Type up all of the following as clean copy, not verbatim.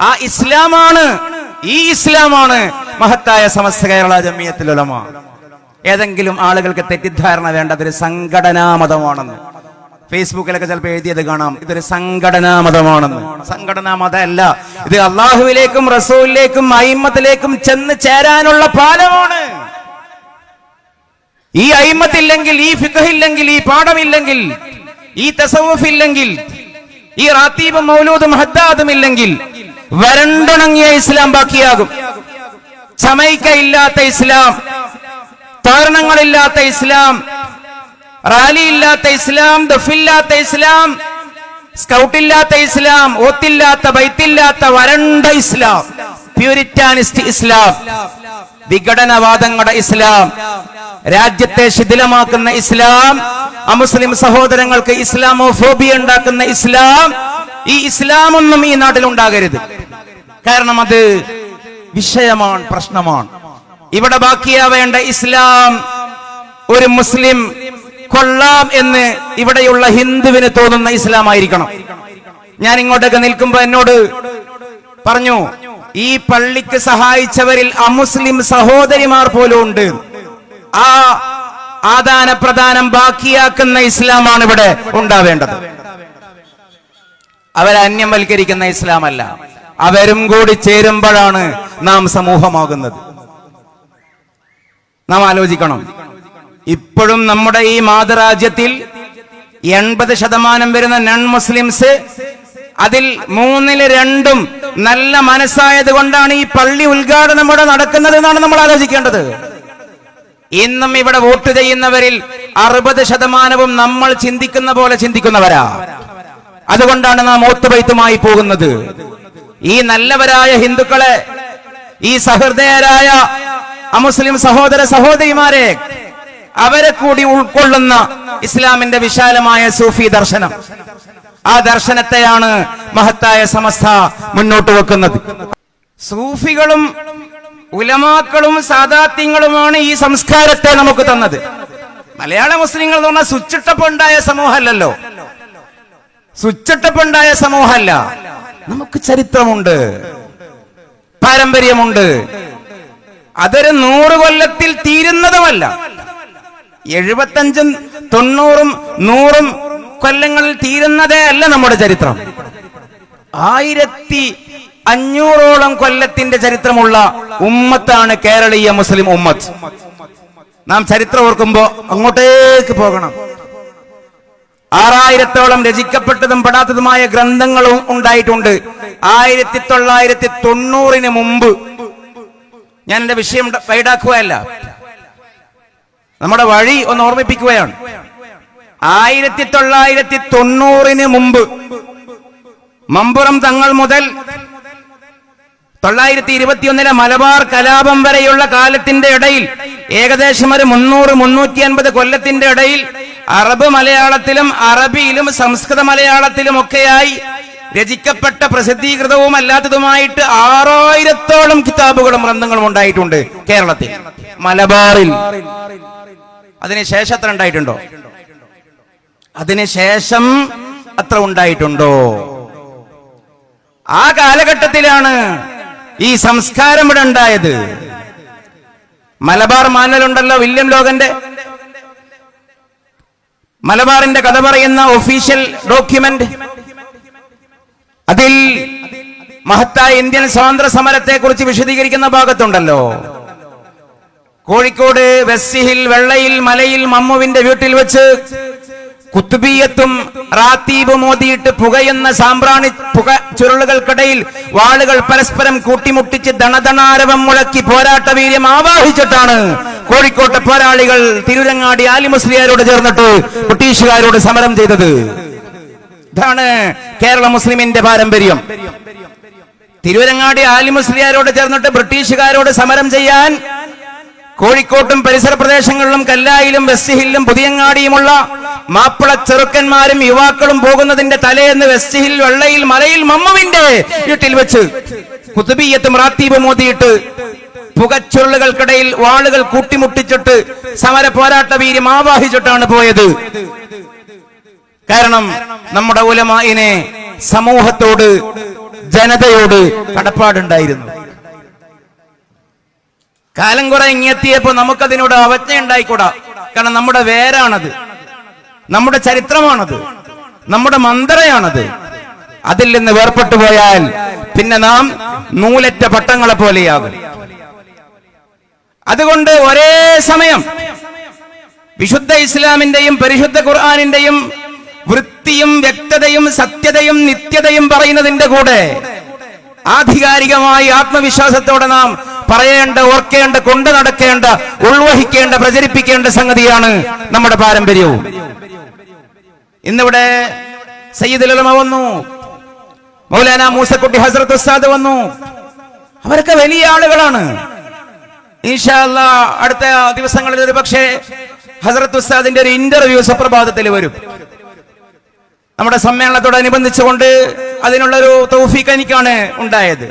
ആ ഇസ്ലാമാണ്, ഈ ഇസ്ലാമാണ് മഹത്തായ സമസ്ത കേരള ജമിയത്തുൽ ഉലമ. ഏതെങ്കിലും ആളുകൾക്ക് തെറ്റിദ്ധാരണ വേണ്ട, അതൊരു സംഘടനാ മതമാണെന്ന്. ഫേസ്ബുക്കിലൊക്കെ ചിലപ്പോൾ എഴുതിയത് കാണാം, ഇതൊരു സംഘടനാ മതമാണെന്ന്. സംഘടനാ മതമല്ല, ഇത് അള്ളാഹുവിലേക്കും റസൂലിലേക്കും അയിമ്മത്തിലേക്കും ചെന്ന് ചേരാനുള്ള പാലമാണ്. ഈ അയിമ്മത്തില്ലെങ്കിൽ, ഈ ഫിഖ് ഇല്ലെങ്കിൽ, ഈ പാഠമില്ലെങ്കിൽ, ഈ തസവുഫ് ഇല്ലെങ്കിൽ, ഈ റാത്തീബും മൗലൂദും ഹദ്ദാദും ഇല്ലെങ്കിൽ വരണ്ടുണങ്ങിയ ഇസ്ലാം ബാക്കിയാകും. ചമയ്ക്കയില്ലാത്ത ഇസ്ലാം, തോരണങ്ങളില്ലാത്ത ഇസ്ലാം, റാലി ഇല്ലാത്ത ഇസ്ലാം, ദഫില്ലാത്ത ഇസ്ലാം, സ്കൗട്ടില്ലാത്ത ഇസ്ലാം, ഓത്തില്ലാത്ത ബൈത്തില്ലാത്ത വരണ്ട ഇസ്ലാം, പ്യൂരിറ്റാനിസ്റ്റ് ഇസ്ലാം, വിഘടനവാദങ്ങളുടെ ഇസ്ലാം, രാജ്യത്തെ ശിഥിലമാക്കുന്ന ഇസ്ലാം, അമുസ്ലിം സഹോദരങ്ങൾക്ക് ഇസ്ലാമോഫോബിയ ഉണ്ടാക്കുന്ന ഇസ്ലാം, ഈ ഇസ്ലാമൊന്നും ഈ നാട്ടിൽ ഉണ്ടാകരുത്. കാരണം അത് വിഷയമാണ്, പ്രശ്നമാണ്. ഇവിടെ ബാക്കിയാവേണ്ട ഇസ്ലാം ഒരു മുസ്ലിം കൊള്ളാം എന്ന് ഇവിടെയുള്ള ഹിന്ദുവിന് തോന്നുന്ന ഇസ്ലാം ആയിരിക്കണം. ഞാൻ ഇങ്ങോട്ടൊക്കെ നിൽക്കുമ്പോ എന്നോട് പറഞ്ഞു, ഈ പള്ളിക്ക് സഹായിച്ചവരിൽ അമുസ്ലിം സഹോദരിമാർ പോലും ഉണ്ട്. ആ ആദാന പ്രദാനം ബാക്കിയാക്കുന്ന ഇസ്ലാമാണ് ഇവിടെ ഉണ്ടാവേണ്ടത്. അവരെ അന്യവൽക്കരിക്കുന്ന ഇസ്ലാമല്ല. അവരും കൂടി ചേരുമ്പോഴാണ് നാം സമൂഹമാകുന്നത്. നാം ആലോചിക്കണം. ഇപ്പോഴും നമ്മുടെ ഈ മാതൃരാജ്യത്തിൽ 80% വരുന്ന നോൺ മുസ്ലിംസ്, അതിൽ 2/3 നല്ല മനസ്സായത് കൊണ്ടാണ് ഈ പള്ളി ഉദ്ഘാടനം ഇവിടെ നടക്കുന്നത് എന്നാണ് നമ്മൾ ആലോചിക്കേണ്ടത്. ഇന്നും ഇവിടെ വോട്ട് ചെയ്യുന്നവരിൽ 60% നമ്മൾ ചിന്തിക്കുന്ന പോലെ ചിന്തിക്കുന്നവരാ. അതുകൊണ്ടാണ് നാം ഓത്തുബൈത്തുമായി പോകുന്നത്. ഈ നല്ലവരായ ഹിന്ദുക്കളെ, ഈ സഹൃദയരായ അമുസ്ലിം സഹോദര സഹോദരിമാരെ, അവരെ കൂടി ഉൾക്കൊള്ളുന്ന ഇസ്ലാമിന്റെ വിശാലമായ സൂഫി ദർശനം, ആ ദർശനത്തെയാണ് മഹത്തായ സമസ്ത മുന്നോട്ട് വെക്കുന്നത്. സൂഫികളും ഉലമാക്കളും സാദാത്യങ്ങളുമാണ് ഈ സംസ്കാരത്തെ നമുക്ക് തന്നത്. മലയാള മുസ്ലിങ്ങൾ എന്ന് പറഞ്ഞാൽ സ്വിച്ചിട്ടപ്പുണ്ടായ സമൂഹമല്ലല്ലോ, സ്വിച്ചിട്ടപ്പുണ്ടായ സമൂഹമല്ല. നമുക്ക് ചരിത്രമുണ്ട്, പാരമ്പര്യമുണ്ട്. അതൊരു 100 കൊല്ലത്തിൽ തീരുന്നതുമല്ല. 75, 90, 100 കൊല്ലങ്ങളിൽ തീരുന്നതേ അല്ല നമ്മുടെ ചരിത്രം. 1500ഓളം കൊല്ലത്തിന്റെ ചരിത്രമുള്ള ഉമ്മത്താണ് കേരളീയ മുസ്ലിം ഉമ്മത്ത്. നാം ചരിത്രം ഓർക്കുമ്പോ അങ്ങോട്ടേക്ക് പോകണം. 6000ഓളം രചിക്കപ്പെട്ടതും പെടാത്തതുമായ ഗ്രന്ഥങ്ങളും ഉണ്ടായിട്ടുണ്ട്. 1990 മുമ്പ്, ഞാൻ എന്റെ വിഷയം വൈഡാക്കുകയല്ല, നമ്മുടെ വഴി ഒന്ന് ഓർമ്മിപ്പിക്കുകയാണ്. 1990 മുമ്പ് മമ്പുറം തങ്ങൾ മുതൽ 921 മലബാർ കലാപം വരെയുള്ള കാലത്തിന്റെ ഇടയിൽ, ഏകദേശം ഒരു 300-350 കൊല്ലത്തിന്റെ ഇടയിൽ അറബ് മലയാളത്തിലും അറബിയിലും സംസ്കൃത മലയാളത്തിലും ഒക്കെയായി രചിക്കപ്പെട്ട പ്രസിദ്ധീകൃതവും അല്ലാത്തതുമായിട്ട് 6000ഓളം കിതാബുകളും ഗ്രന്ഥങ്ങളും ഉണ്ടായിട്ടുണ്ട് കേരളത്തിൽ, മലബാറിൽ. അതിനുശേഷം അത്ര ഉണ്ടായിട്ടുണ്ടോ? അതിനുശേഷം അത്ര ഉണ്ടായിട്ടുണ്ടോ? ആ കാലഘട്ടത്തിലാണ് ഈ സംസ്കാരം ഇവിടെ ഉണ്ടായത്. മലബാർ മാനുവലുണ്ടല്ലോ, വില്യം ലോഗന്റെ മലബാറിന്റെ കഥ പറയുന്ന ഒഫീഷ്യൽ ഡോക്യുമെന്റ്. അതിൽ മഹത്തായ ഇന്ത്യൻ സ്വാതന്ത്ര്യ സമരത്തെ കുറിച്ച് വിശദീകരിക്കുന്ന ഭാഗത്തുണ്ടല്ലോ, കോഴിക്കോട് വെസ്റ്റ് ഹിൽ വെള്ളയിൽ മലയിൽ മമ്മുവിന്റെ വീട്ടിൽ വെച്ച് കുത്തുബിയത്തും റാത്തീബും മോദിയിട്ട് പുകയുന്ന സാമ്പ്രാണി പുക ചുരുളുകൾക്കിടയിൽ വാളുകൾ പരസ്പരം കൂട്ടിമുട്ടിച്ച് ദണദണാരവം മുഴക്കി പോരാട്ട വീര്യം ആവാഹിച്ചിട്ടാണ് കോഴിക്കോട്ടെ പോരാളികൾ തിരുരങ്ങാടി ആലി മുസ്ലിയാരോട് ചേർന്നിട്ട് ബ്രിട്ടീഷുകാരോട് സമരം ചെയ്തത്. ഇതാണ് കേരള മുസ്ലിമിന്റെ പാരമ്പര്യം. തിരുവരങ്ങാടി ആലി മുസ്ലിയാരോട് ചേർന്നിട്ട് ബ്രിട്ടീഷുകാരോട് സമരം ചെയ്യാൻ കോഴിക്കോട്ടും പരിസര പ്രദേശങ്ങളിലും കല്ലായിലും വെസ്റ്റ് ഹില്ലും പുതിയങ്ങാടിയുമുള്ള മാപ്പിള ചെറുക്കന്മാരും യുവാക്കളും പോകുന്നതിന്റെ തലേന്ന് വെസ്റ്റ് ഹിൽ വെള്ളയിൽ മലയിൽ മമ്മുവിന്റെ വീട്ടിൽ വെച്ച് കുത്തുബിയത്തും റാത്തീബും മോദിയിട്ട് പുകച്ചുരുളുകൾക്കിടയിൽ വാളുകൾ കൂട്ടിമുട്ടിച്ചിട്ട് സമര പോരാട്ട വീര്യം ആവാഹിച്ചിട്ടാണ് പോയത്. കാരണം നമ്മുടെ ഉലമാഇനെ സമൂഹത്തോട് ജനതയോട് കടപ്പാടുണ്ടായിരുന്നു. കാലം കുറെ ഇങ്ങെത്തിയപ്പോ നമുക്കതിനോട് അവജ്ഞ ഉണ്ടായിക്കൂടാ. കാരണം നമ്മുടെ വേരാണത്, നമ്മുടെ ചരിത്രമാണത്, നമ്മുടെ മന്ത്രയാണത്. അതിൽ നിന്ന് വേർപെട്ടു പോയാൽ പിന്നെ നാം നൂലറ്റ പട്ടങ്ങളെ പോലെയാകും. അതുകൊണ്ട് ഒരേ സമയം വിശുദ്ധ ഇസ്ലാമിന്റെയും പരിശുദ്ധ ഖുർആനിന്റെയും വൃത്തിയും വ്യക്തതയും സത്യതയും നിത്യതയും പറയുന്നതിന്റെ കൂടെ ആധികാരികമായി ആത്മവിശ്വാസത്തോടെ നാം പറയേണ്ട, ഓർക്കേണ്ട, കൊണ്ടു നടക്കേണ്ട, ഉൾവഹിക്കേണ്ട, പ്രചരിപ്പിക്കേണ്ട സംഗതിയാണ് നമ്മുടെ പാരമ്പര്യവും. ഇന്നിവിടെ സയ്യിദുൽ ഉലമ വന്നു, മൗലാന മൂസക്കുട്ടി ഹസ്രത്ത് ഉസ്താദ് വന്നു. അവരൊക്കെ വലിയ ആളുകളാണ്. ഇൻഷാ അല്ലാഹ് അടുത്ത ദിവസങ്ങളിൽ ഒരു പക്ഷേ ഹസ്രത്ത് ഉസ്താദിന്റെ ഒരു ഇന്റർവ്യൂ സുപ്രഭാതത്തിൽ വരും. നമ്മുടെ സമ്മേളനത്തോടനുബന്ധിച്ചുകൊണ്ട് അതിനുള്ളൊരു തൗഫീഖ് എനിക്കാണ് ഉണ്ടായത്.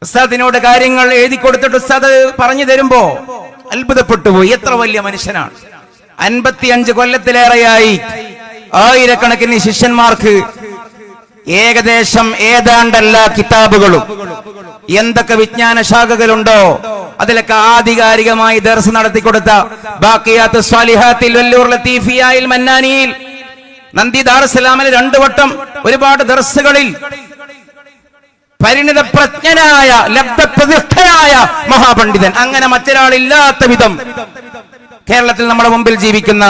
ഉസ്താദിനോട് കാര്യങ്ങൾ എഴുതി കൊടുത്തിട്ട് ഉസ്താദ് പറഞ്ഞു തരുമ്പോ അത്ഭുതപ്പെട്ടു പോയി. എത്ര വലിയ മനുഷ്യനാണ്. 55 കൊല്ലത്തിലേറെയായി ആയിരക്കണക്കിന് ശിഷ്യന്മാർക്ക് ഏകദേശം ഏതാണ്ടെല്ലാ കിതാബുകളും എന്തൊക്കെ വിജ്ഞാന ശാഖകളുണ്ടോ അതിലൊക്കെ ആധികാരികമായി ദർസ് നടത്തിക്കൊടുത്ത ബാഖിയാത്ത് സ്വാലിഹാത്തിൽ വല്ലൂർ ലത്തീഫിയയിൽ മന്നാനിയിൽ നന്ദി ദാറുസ്സലാമിൽ 2 വട്ടം ഒരുപാട് ദർസുകളിൽ പരിണിത പ്രജ്ഞനായ ലബ്ധപ്രതിഷ്ഠയായ മഹാപണ്ഡിതൻ, അങ്ങനെ മറ്റൊരാളില്ലാത്ത വിധം കേരളത്തിൽ നമ്മുടെ മുമ്പിൽ ജീവിക്കുന്ന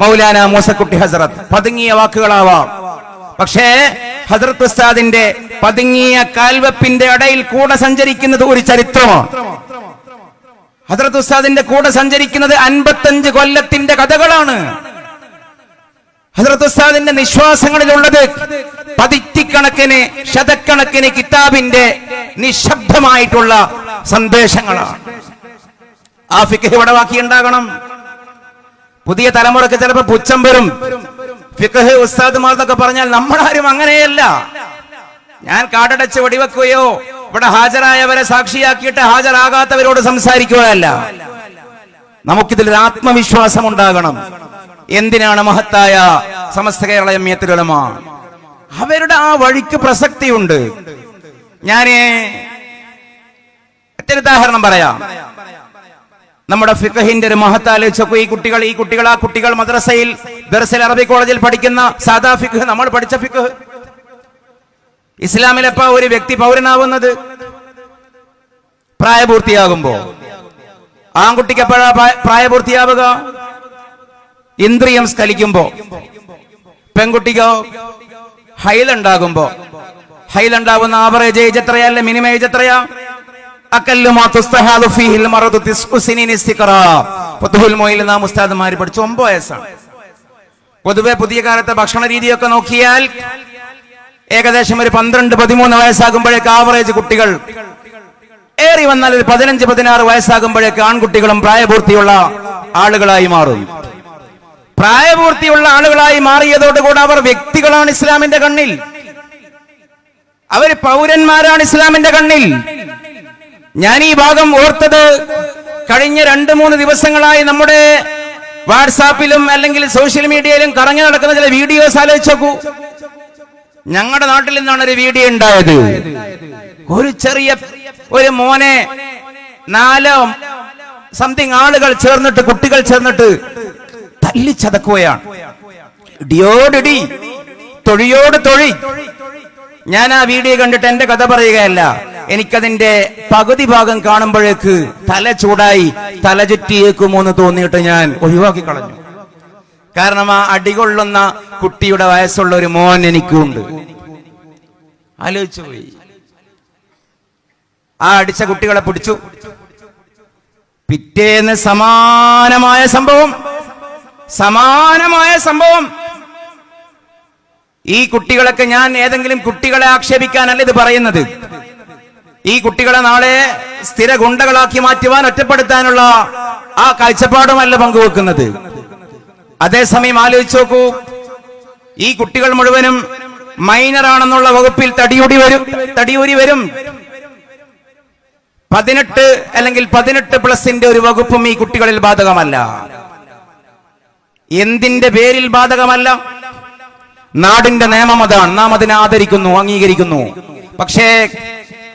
മൗലാന മൂസക്കുട്ടി ഹസ്രത്ത്. പതുങ്ങിയ വാക്കുകളാവാം, പക്ഷേ ഹസ്രത്ത് ഉസ്താദിന്റെ പതുങ്ങിയ കാൽവെപ്പിന്റെ ഇടയിൽ കൂടെ സഞ്ചരിക്കുന്നത് ഒരു ചരിത്രമാണ്. ഹസ്രത്ത് ഉസ്താദിന്റെ കൂടെ സഞ്ചരിക്കുന്നത് 55 കൊല്ലത്തിന്റെ കഥകളാണ്. ഹസ്രത്ത് ഉസ്താദിന്റെ നിശ്വാസങ്ങളിലുള്ളത് പതിറ്റിക്കണക്കിന് ശതക്കണക്കിന് കിതാബിന്റെ നിശബ്ദമായിട്ടുള്ള സന്ദേശങ്ങളാണ്. ആ ഫിഖ് ഇവിടെ ബാക്കിയുണ്ടാകണം. പുതിയ തലമുറക്ക് ചിലപ്പോൾ പുച്ഛം വരും. ഫിഖ് ഉസ്താദുമാർ എന്നൊക്കെ പറഞ്ഞാൽ നമ്മളാരും അങ്ങനെയല്ല. ഞാൻ കാടടച്ച് വെടിവെക്കുകയോ ഇവിടെ ഹാജരായവരെ സാക്ഷിയാക്കിയിട്ട് ഹാജരാകാത്തവരോട് സംസാരിക്കുകയല്ല. നമുക്കിതിൽ ആത്മവിശ്വാസം ഉണ്ടാകണം. എന്തിനാണ് മഹത്തായ സമസ്ത കേരള ജംഇയ്യത്തുൽ ഉലമ, അവരുടെ ആ വഴിക്ക് പ്രസക്തിയുണ്ട്. ഞാൻ മറ്റൊരു ഉദാഹരണം പറയാം. നമ്മുടെ ഫിഖഹിന്റെ ഒരു മഹത്ത് ആലോചിച്ചപ്പോൾ ഈ കുട്ടികൾ മദ്രസയിൽ ദർസിൽ അറബി കോളേജിൽ പഠിക്കുന്ന സാദാ ഫിഖ്, നമ്മൾ പഠിച്ച ഫിഖ്. ഇസ്ലാമിലെപ്പ ഒരു വ്യക്തി പൗരനാവുന്നത് പ്രായപൂർത്തിയാകുമ്പോ. ആൺകുട്ടിക്ക് എപ്പോഴാ പ്രായപൂർത്തിയാവുക? ഇന്ദ്രിയം സ്ഖലിക്കുമ്പോ. പെൺകുട്ടിക്കോ ഹൈലുണ്ടാകുമ്പോ. ഹൈലുണ്ടാവുന്ന ആവറേജ് ഏജ് എത്രയാ, അല്ലെ മിനിമം ഏജ് എത്രയാ? ഉസ്താദുമാര് പഠിച്ചു 9 വയസ്സാണ്. പൊതുവെ പുതിയ കാലത്തെ ഭക്ഷണ രീതിയൊക്കെ നോക്കിയാൽ ഏകദേശം ഒരു 12-13 വയസ്സാകുമ്പോഴേക്ക് ആവറേജ് കുട്ടികൾ, ഏറി വന്നാൽ ഒരു 15-16 വയസ്സാകുമ്പോഴേക്ക് ആൺകുട്ടികളും പ്രായപൂർത്തിയുള്ള ആളുകളായി മാറും. പ്രായപൂർത്തിയുള്ള ആളുകളായി മാറിയതോടുകൂടെ അവർ വ്യക്തികളാണ് ഇസ്ലാമിന്റെ കണ്ണിൽ. അവർ പൗരന്മാരാണ് ഇസ്ലാമിന്റെ കണ്ണിൽ. ഞാൻ ഈ ഭാഗം ഓർത്തത് കഴിഞ്ഞ 2-3 ദിവസങ്ങളായി നമ്മുടെ വാട്സാപ്പിലും അല്ലെങ്കിൽ സോഷ്യൽ മീഡിയയിലും കറങ്ങി നടക്കുന്ന ചില വീഡിയോസ് ആലോചിച്ച് നോക്കൂ. ഞങ്ങളുടെ നാട്ടിൽ നിന്നാണ് ഒരു വീഡിയോ ഉണ്ടായത്. ഒരു ചെറിയ ഒരു മോനെ 4 സംതിങ് ആളുകൾ ചേർന്നിട്ട്, കുട്ടികൾ ചേർന്നിട്ട് തല്ലിച്ചതക്കുകയാണ്. ഇടിയോടിടി, തൊഴിയോട് തൊഴി. ഞാൻ ആ വീഡിയോ കണ്ടിട്ട് എന്റെ കഥ പറയുകയല്ല, എനിക്കതിന്റെ പകുതി ഭാഗം കാണുമ്പോഴേക്ക് തല ചൂടായി, തല ചുറ്റിയേക്കുമോ എന്ന് തോന്നിയിട്ട് ഞാൻ ഒഴിവാക്കി കളഞ്ഞു. കാരണം ആ അടികൊള്ളുന്ന കുട്ടിയുടെ വയസ്സുള്ള ഒരു മോൻ എനിക്കുണ്ട്. ആലോചിച്ചു പോയി. ആ അടിച്ച കുട്ടികളെ പിടിച്ചു. പിറ്റേന്ന് സമാനമായ സംഭവം. ഈ കുട്ടികളൊക്കെ, ഞാൻ ഏതെങ്കിലും കുട്ടികളെ ആക്ഷേപിക്കാനല്ല ഇത് പറയുന്നത്. ഈ കുട്ടികളെ നാളെ സ്ഥിര ഗുണ്ടകളാക്കി മാറ്റുവാൻ, ഒറ്റപ്പെടുത്താനുള്ള ആ കാഴ്ചപ്പാടുമല്ല പങ്കുവെക്കുന്നത്. അതേസമയം ആലോചിച്ച് നോക്കൂ, ഈ കുട്ടികൾ മുഴുവനും മൈനറാണെന്നുള്ള വകുപ്പിൽ തടിയൂരി വരും. 18 അല്ലെങ്കിൽ 18+ ഒരു വകുപ്പും ഈ കുട്ടികളിൽ ബാധകമല്ല. എന്തിന്റെ പേരിൽ ബാധകമല്ല? നാടിന്റെ നിയമം അതാണ്, നാം അതിനെ ആദരിക്കുന്നു, അംഗീകരിക്കുന്നു. പക്ഷേ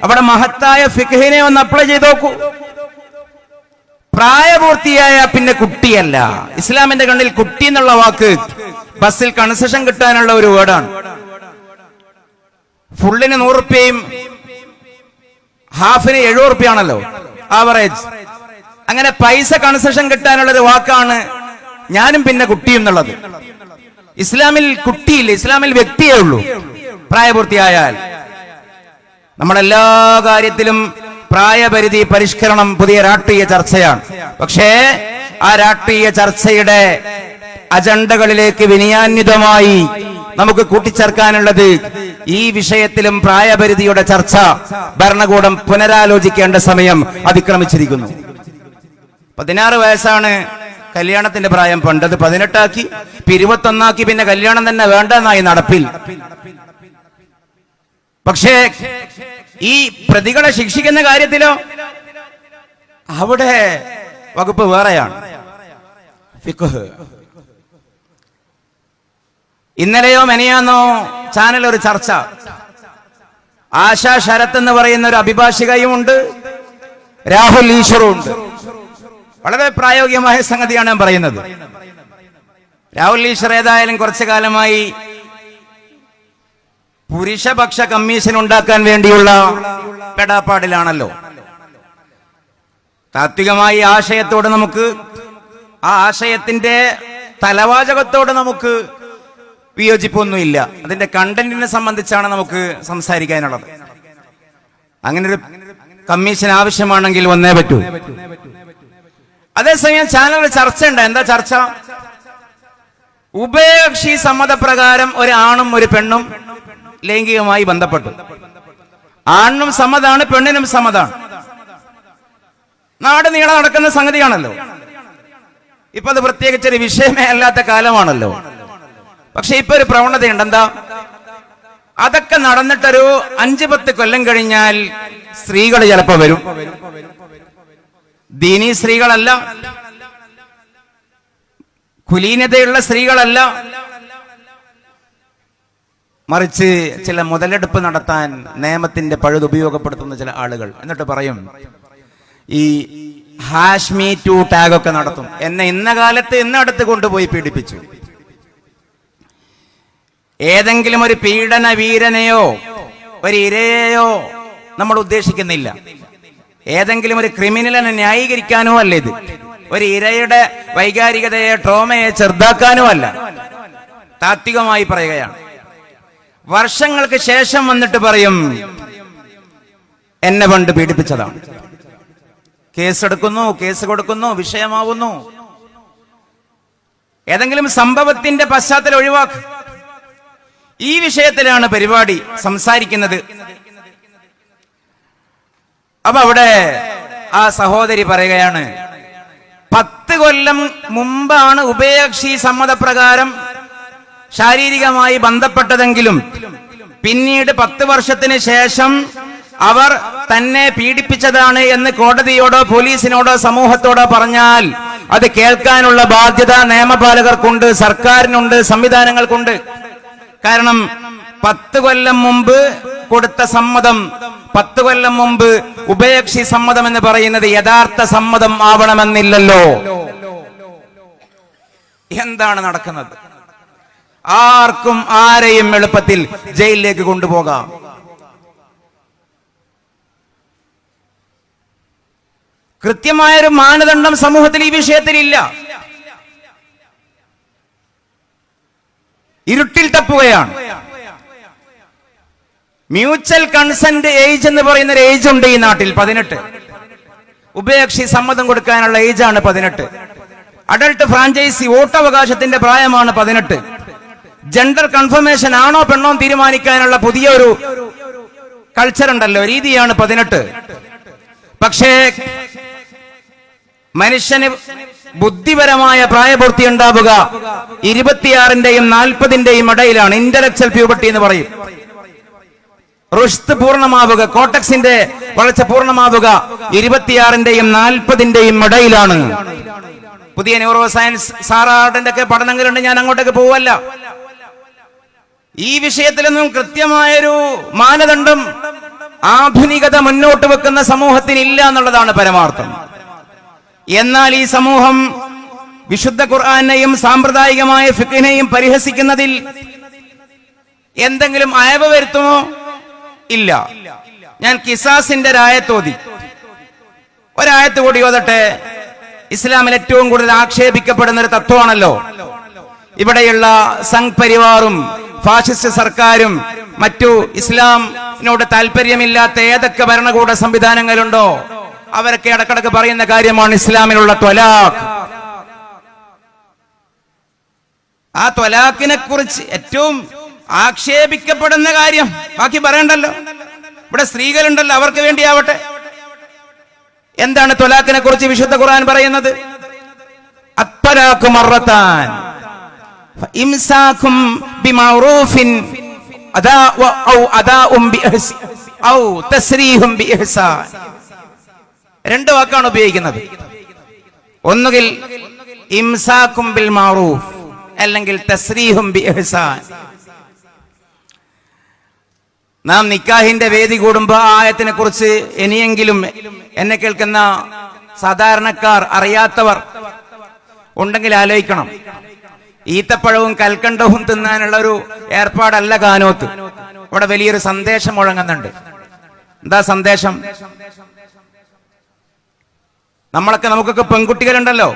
അവിടെ മഹത്തായ ഫിഖ്ഹിനെ ഒന്ന് അപ്ലൈ ചെയ്ത് നോക്കൂ. പ്രായപൂർത്തിയായ പിന്നെ കുട്ടിയല്ല. ഇസ്ലാമിന്റെ കണ്ണിൽ കുട്ടി എന്നുള്ള വാക്ക് ബസ്സിൽ കൺസെഷൻ കിട്ടാനുള്ള ഒരു വേർഡാണ്. ഫുള്ളിന് 100 രൂപയും ഹാഫിന് 70 രൂപയാണല്ലോ ആവറേജ്. അങ്ങനെ പൈസ കൺസെഷൻ കിട്ടാനുള്ള ഒരു വാക്കാണ് ഞാനും പിന്നെ കുട്ടിയും എന്നുള്ളത്. ഇസ്ലാമിൽ കുട്ടിയില്ല, ഇസ്ലാമിൽ വ്യക്തിയേ ഉള്ളൂ. പ്രായപൂർത്തിയായാൽ നമ്മളെല്ലാ കാര്യത്തിലും പ്രായപരിധി പരിഷ്കരണം പുതിയ രാഷ്ട്രീയ ചർച്ചയാണ്. പക്ഷേ ആ രാഷ്ട്രീയ ചർച്ചയുടെ അജണ്ടകളിലേക്ക് വിനയാന്വിതമായി നമുക്ക് കൂട്ടിച്ചേർക്കാനുള്ളത് ഈ വിഷയത്തിലും പ്രായപരിധിയുടെ ചർച്ച ഭരണകൂടം പുനരാലോചിക്കേണ്ട സമയം അതിക്രമിച്ചിരിക്കുന്നു. 16 വയസ്സാണ് കല്യാണത്തിന്റെ പ്രായം. പണ്ടത് 18 ആക്കി, 21 ആക്കി. പിന്നെ കല്യാണം തന്നെ വേണ്ടെന്നായി നടപ്പിൽ. പക്ഷേ ഈ പ്രതികളെ ശിക്ഷിക്കുന്ന കാര്യത്തിലോ അവിടെ വകുപ്പ് വേറെയാണ്, ഫിഖ്ഹ്. ഇന്നലെയോ മെനിയാന്നോ ചാനൽ ഒരു ചർച്ച. ആശാ ശരത് എന്ന് പറയുന്ന ഒരു അഭിഭാഷികയും ഉണ്ട്, രാഹുൽ ഈശ്വറും ഉണ്ട്. വളരെ പ്രായോഗികമായ സംഗതിയാണ് ഞാൻ പറയുന്നത്. രാഹുൽ ഈശ്വർ ഏതായാലും കുറച്ചു കാലമായി പുരുഷപക്ഷ കമ്മീഷൻ ഉണ്ടാക്കാൻ വേണ്ടിയുള്ള പെടാപ്പാടിലാണല്ലോ. താത്വികമായി ആശയത്തോട് നമുക്ക്, ആ ആശയത്തിന്റെ തലവാചകത്തോട് നമുക്ക് വിയോജിപ്പൊന്നുമില്ല. അതിന്റെ കണ്ടന്റിനെ സംബന്ധിച്ചാണ് നമുക്ക് സംസാരിക്കാനുള്ളത്. അങ്ങനെ ഒരു കമ്മീഷൻ ആവശ്യമാണെങ്കിൽ വന്നേ പറ്റൂ. അതേസമയം ചാനലിൽ ചർച്ചയുണ്ട്. എന്താ ചർച്ച? ഉഭയകക്ഷി സമ്മതപ്രകാരം ഒരു ആണും ഒരു പെണ്ണും ലൈംഗികമായി ബന്ധപ്പെട്ടു. ആണിനും സമ്മതാണ്, പെണ്ണിനും സമ്മതാണ്. നാട് നീളെ നടക്കുന്ന സംഗതിയാണല്ലോ. ഇപ്പൊ അത് പ്രത്യേകിച്ചൊരു വിഷയമേ അല്ലാത്ത കാലമാണല്ലോ. പക്ഷെ ഇപ്പൊ ഒരു പ്രവണതയുണ്ട്. എന്താ? അതൊക്കെ നടന്നിട്ടൊരു 5-10 കൊല്ലം കഴിഞ്ഞാൽ സ്ത്രീകൾ ചിലപ്പോ വരും. ദീനീ സ്ത്രീകളല്ല, കുലീനതയുള്ള സ്ത്രീകളല്ല, മറിച്ച് ചില മുതലെടുപ്പ് നടത്താൻ നിയമത്തിന്റെ പഴുത് ഉപയോഗപ്പെടുത്തുന്ന ചില ആളുകൾ. എന്നിട്ട് പറയും ഈ ഹാഷ്മി ടു ടാഗ് ഒക്കെ നടത്തും. എന്നെ ഇന്ന കാലത്ത് ഇന്നടുത്ത് കൊണ്ടുപോയി പീഡിപ്പിച്ചു. ഏതെങ്കിലും ഒരു പീഡന വീരനെയോ ഒരു ഇരയെയോ നമ്മൾ ഉദ്ദേശിക്കുന്നില്ല. ഏതെങ്കിലും ഒരു ക്രിമിനലിനെ ന്യായീകരിക്കാനോ അല്ല ഇത്. ഒരു ഇരയുടെ വൈകാരികതയെ, ട്രോമയെ ചെറുതാക്കാനോ അല്ല. താത്വികമായി പറയുകയാണ്. വർഷങ്ങൾക്ക് ശേഷം വന്നിട്ട് പറയും എന്നെ പണ്ട് പീഡിപ്പിച്ചതാണ്. കേസെടുക്കുന്നു, കേസ് കൊടുക്കുന്നു, വിഷയമാവുന്നു. ഏതെങ്കിലും സംഭവത്തിന്റെ പശ്ചാത്തലം ഒഴിവാക്കുക. ഈ വിഷയത്തിലാണ് പരിപാടി സംസാരിക്കുന്നത്. അപ്പൊ അവിടെ ആ സഹോദരി പറയുകയാണ്, 10 കൊല്ലം മുമ്പാണ് ഉഭയകക്ഷി സമ്മതപ്രകാരം ശാരീരികമായി ബന്ധപ്പെട്ടതെങ്കിലും പിന്നീട് 10 വർഷത്തിന് ശേഷം അവർ തന്നെ പീഡിപ്പിച്ചതാണ് എന്ന് കോടതിയോടോ പോലീസിനോടോ സമൂഹത്തോടോ പറഞ്ഞാൽ അത് കേൾക്കാനുള്ള ബാധ്യത നിയമപാലകർക്കുണ്ട്, സർക്കാരിനുണ്ട്, സംവിധാനങ്ങൾക്കുണ്ട്. കാരണം 10 കൊല്ലം മുമ്പ് കൊടുത്ത സമ്മതം, 10 കൊല്ലം മുമ്പ് ഉഭയകക്ഷി സമ്മതം എന്ന് പറയുന്നത് യഥാർത്ഥ സമ്മതം ആവണമെന്നില്ലല്ലോ. എന്താണ് നടക്കുന്നത്? ആർക്കും ആരെയും എളുപ്പത്തിൽ ജയിലിലേക്ക് കൊണ്ടുപോകാം. കൃത്യമായൊരു മാനദണ്ഡം സമൂഹത്തിൽ ഈ വിഷയത്തിൽ ഇല്ല. ഇരുട്ടിൽ തപ്പുകയാണ്. മ്യൂച്വൽ കൺസെന്റ് ഏജ് എന്ന് പറയുന്ന ഒരു ഏജ് ഉണ്ട് ഈ നാട്ടിൽ, 18. ഉഭയകക്ഷി സമ്മതം കൊടുക്കാനുള്ള ഏജാണ് 18. അഡൾട്ട് ഫ്രാഞ്ചൈസി വോട്ടവകാശത്തിന്റെ പ്രായമാണ് 18. ജെൻഡർ കൺഫർമേഷൻ ആണോ പെണ്ണോ തീരുമാനിക്കാനുള്ള പുതിയ ഒരു കൾച്ചർ ഉണ്ടല്ലോ, രീതിയാണ് 18. പക്ഷേ മനുഷ്യന് ബുദ്ധിപരമായ പ്രായപൂർത്തി ഉണ്ടാവുക 26-ന്റെയും 40-ന്റെയും ഇടയിലാണ്. ഇന്റലക്ച്വൽ പ്യൂബർട്ടി എന്ന് പറയും. റുഷ്ത് പൂർണ്ണമാവുക, കോട്ടക്സിന്റെ വളർച്ച പൂർണ്ണമാവുക 26-ന്റെയും 40-ന്റെയും ഇടയിലാണ്. പുതിയ ന്യൂറോ സയൻസ് സാറാർഡിന്റെ ഒക്കെ പഠനങ്ങളുണ്ട്, ഞാൻ അങ്ങോട്ടേക്ക് പോവല്ല. ഈ വിഷയത്തിലൊന്നും കൃത്യമായൊരു മാനദണ്ഡം ആധുനികത മുന്നോട്ട് വെക്കുന്ന സമൂഹത്തിനില്ല എന്നുള്ളതാണ് പരമാർത്ഥം. എന്നാൽ ഈ സമൂഹം വിശുദ്ധ ഖുർആനെയും സാമ്പ്രദായികമായ ഫിഖ്ഹിനെയും പരിഹസിക്കുന്നതിൽ എന്തെങ്കിലും അയവ് വരുത്തുമോ? ഇല്ല. ഞാൻ കിസാസിന്റെ ഒരായത്തോതി, ഒരായത്ത് കൂടി ഓതട്ടെ. ഇസ്ലാമിൽ ഏറ്റവും കൂടുതൽ ആക്ഷേപിക്കപ്പെടുന്ന ഒരു തത്വമാണല്ലോ ഇവിടെയുള്ള സംഘ് പരിവാറും ഫാഷിസ്റ്റ് സർക്കാരും മറ്റു ഇസ്ലാമിനോട് താല്പര്യമില്ലാത്ത ഏതൊക്കെ ഭരണകൂട സംവിധാനങ്ങളുണ്ടോ അവരൊക്കെ ഇടക്കിടക്ക് പറയുന്ന കാര്യമാണ് ഇസ്ലാമിലുള്ള ത്വലാഖ്. ആ ത്വലാഖിനെ കുറിച്ച് ഏറ്റവും ആക്ഷേപിക്കപ്പെടുന്ന കാര്യം ബാക്കി പറയണ്ടല്ലോ. ഇവിടെ സ്ത്രീകളുണ്ടല്ലോ, അവർക്ക് വേണ്ടിയാവട്ടെ. എന്താണ് ത്വലാഖിനെ കുറിച്ച് വിശുദ്ധ ഖുർആൻ പറയുന്നത്? അത്വലാഖു മർറതാൻ ഫഇംസാകും ബിമഅറൂഫിൻ അദാഉം ബിഇഹ്സാൻ ഔ തസ്രീഹും ബിഇഹ്സാൻ. രണ്ട് വാക്കാണ് ഉപയോഗിക്കുന്നത്. ഒന്നുകിൽ ഇംസാകും ബിൽ മഅറൂഫ് അല്ലെങ്കിൽ തസ്രീഹും ബിഇഹ്സാൻ. നാം നിക്കാഹിന്റെ വേദി കൂടുമ്പോ ആ ആയത്തിനെ കുറിച്ച് ഇനിയെങ്കിലും എന്നെ കേൾക്കുന്ന സാധാരണക്കാർ അറിയാത്തവർ ഉണ്ടെങ്കിൽ ആലോചിക്കണം. ഈത്തപ്പഴവും കൽക്കണ്ടവും തിന്നാനുള്ള ഒരു ഏർപ്പാടല്ല കാനോത്ത്. ഇവിടെ വലിയൊരു സന്ദേശം മുഴങ്ങുന്നുണ്ട്. എന്താ സന്ദേശം? നമുക്കൊക്കെ പെൺകുട്ടികളുണ്ടല്ലോ,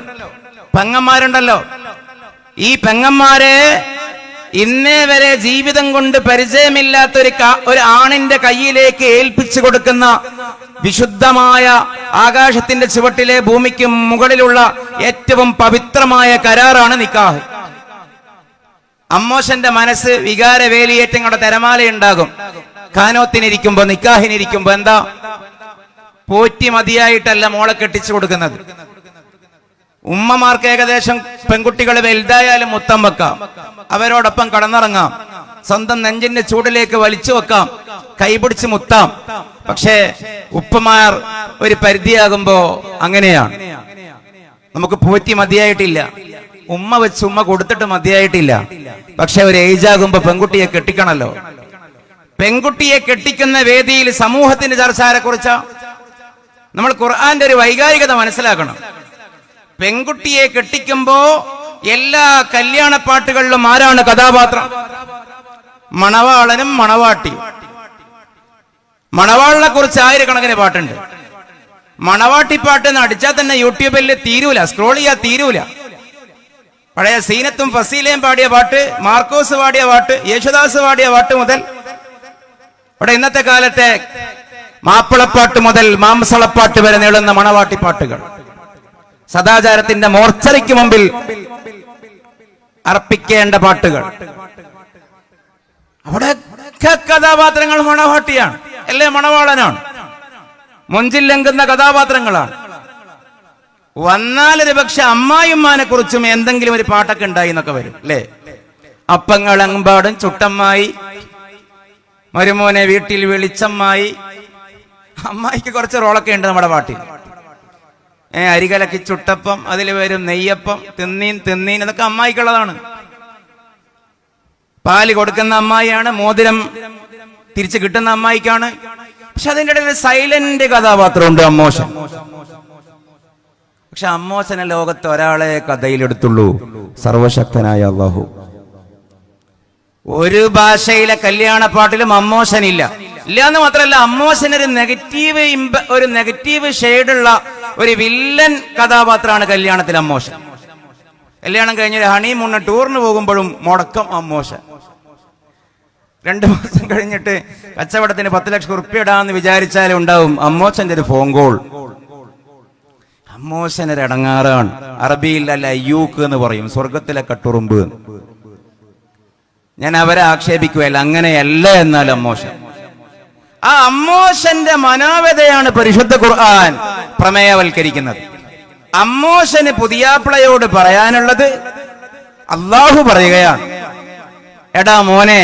പെങ്ങന്മാരുണ്ടല്ലോ. ഈ പെങ്ങന്മാരെ ഇന്നേ വരെ ജീവിതം കൊണ്ട് പരിചയമില്ലാത്ത ഒരു ആണിന്റെ കയ്യിലേക്ക് ഏൽപ്പിച്ചു കൊടുക്കുന്ന വിശുദ്ധമായ ആകാശത്തിന്റെ ചുവട്ടിലെ ഭൂമിക്ക് മുകളിലുള്ള ഏറ്റവും പവിത്രമായ കരാറാണ് നിക്കാഹ്. അമ്മോശന്റെ മനസ്സ് വികാരവേലിയേറ്റങ്ങളുടെ തിരമാലയുണ്ടാകും. കാനോത്തിനിരിക്കുമ്പോ, നിക്കാഹിനിരിക്കുമ്പോ എന്താ പോറ്റി മതിയായിട്ടല്ല മോളെ കെട്ടിച്ചു കൊടുക്കുന്നത്. ഉമ്മമാർക്ക് ഏകദേശം പെൺകുട്ടികൾ വലുതായാലും മുത്തം വെക്കാം, അവരോടൊപ്പം കടന്നിറങ്ങാം, സ്വന്തം നെഞ്ചിന്റെ ചൂടിലേക്ക് വലിച്ചു വെക്കാം, കൈപിടിച്ച് മുത്താം. പക്ഷേ ഉപ്പമാർ ഒരു പരിധിയാകുമ്പോ അങ്ങനെയാണ്. നമുക്ക് പോറ്റി മതിയായിട്ടില്ല, ഉമ്മ വെച്ച് ഉമ്മ കൊടുത്തിട്ട് മതിയായിട്ടില്ല. പക്ഷെ ഒരു ഏജ് ആകുമ്പോ പെൺകുട്ടിയെ കെട്ടിക്കണല്ലോ. പെൺകുട്ടിയെ കെട്ടിക്കുന്ന വേദിയിൽ സമൂഹത്തിന്റെ ചർച്ച ആരെ കുറിച്ചാ? നമ്മൾ ഖുർആന്റെ ഒരു വൈകാരികത മനസ്സിലാക്കണം. പെൺകുട്ടിയെ കെട്ടിക്കുമ്പോ എല്ലാ കല്യാണപ്പാട്ടുകളിലും ആരാണ് കഥാപാത്രം? മണവാളനും മണവാട്ടിയും. മണവാളിനെ കുറിച്ച് ആയിരക്കണക്കിന് പാട്ടുണ്ട്. മണവാട്ടിപ്പാട്ട് എന്ന് അടിച്ചാൽ തന്നെ യൂട്യൂബിൽ തീരൂല, സ്ക്രോൾ ചെയ്യാൻ തീരൂല. പഴയ സീനത്തും ഫസീലയും പാടിയ പാട്ട്, മാർക്കോസ് പാടിയ പാട്ട്, യേശുദാസ് പാടിയ പാട്ട് മുതൽ ഇവിടെ ഇന്നത്തെ കാലത്തെ മാപ്പിളപ്പാട്ട് മുതൽ മാംസളപ്പാട്ട് വരെ നീളുന്ന മണവാട്ടിപ്പാട്ടുകൾ, സദാചാരത്തിന്റെ മോർച്ചറിക്ക് മുമ്പിൽ അർപ്പിക്കേണ്ട പാട്ടുകൾ. അവിടെ കഥാപാത്രങ്ങൾ മണവാട്ടിയാണ്, അല്ലേ മണവാളനാണ്. മുഞ്ചിൽ ലംഘുന്ന കഥാപാത്രങ്ങളാണ്. വന്നാലൊരു പക്ഷെ അമ്മായിമാനെ കുറിച്ചും എന്തെങ്കിലും ഒരു പാട്ടൊക്കെ ഉണ്ടായി എന്നൊക്കെ വരും, അല്ലേ? അപ്പങ്ങളെമ്പാടും ചുട്ടമ്മായി, മരുമോനെ വീട്ടിൽ വിളിച്ചമ്മായി. അമ്മായിക്ക് കുറച്ച് റോളൊക്കെ ഉണ്ട് നമ്മുടെ പാട്ടിൽ. അരികലക്കി ചുട്ടപ്പം, അതിൽ വരും നെയ്യപ്പം, തിന്നീൻ അതൊക്കെ അമ്മായിക്കുള്ളതാണ്. പാല് കൊടുക്കുന്ന അമ്മായിയാണ്, മോതിരം തിരിച്ചു കിട്ടുന്ന അമ്മായിക്കാണ്. പക്ഷെ അതിൻ്റെ ഇടയിൽ സൈലന്റ് കഥാപാത്രമുണ്ട്, അമ്മോശൻ. പക്ഷെ അമ്മോശനെ ലോകത്ത് ഒരാളെ കഥയിലെടുത്തുള്ളൂ, സർവശക്തനായ അല്ലാഹു. ഒരു ഭാഷയിലെ കല്യാണപ്പാട്ടിലും അമ്മോശനില്ല. ഇല്ല എന്ന് മാത്രമല്ല, അമ്മോശന് ഒരു നെഗറ്റീവ് ഷെയ്ഡുള്ള ഒരു വില്ലൻ കഥാപാത്രമാണ് കല്യാണത്തിൽ അമ്മോശൻ. കല്യാണം കഴിഞ്ഞൊരു ഹണിമൂണ് ടൂറിന് പോകുമ്പോഴും മുടക്കം അമ്മോശൻ. 2 മാസം കഴിഞ്ഞിട്ട് കച്ചവടത്തിന് 10 ലക്ഷം ഉറുപ്പ്യ ഇടാന്ന് വിചാരിച്ചാലും ഉണ്ടാവും അമ്മോശന്റെ ഒരു ഫോൺ കോൾ. അമ്മോശനൊരു ഇടങ്ങാറാണ്. അറബിയിൽ അല്ല അയ്യൂക്ക് എന്ന് പറയും, സ്വർഗത്തിലെ കട്ടുറുമ്പ്. ഞാൻ അവരെ ആക്ഷേപിക്കുകയല്ല, അങ്ങനെയല്ല. എന്നാൽ അമ്മോശൻ, ആ അമ്മോശന്റെ മനോവ്യതയാണ് പരിശുദ്ധ ഖുർആൻ പ്രമേയവൽക്കരിക്കുന്നത്. അമ്മോശന് പുതിയാപ്പിളയോട് പറയാനുള്ളത് അള്ളാഹു പറയുകയാണ്, എടാ മോനെ,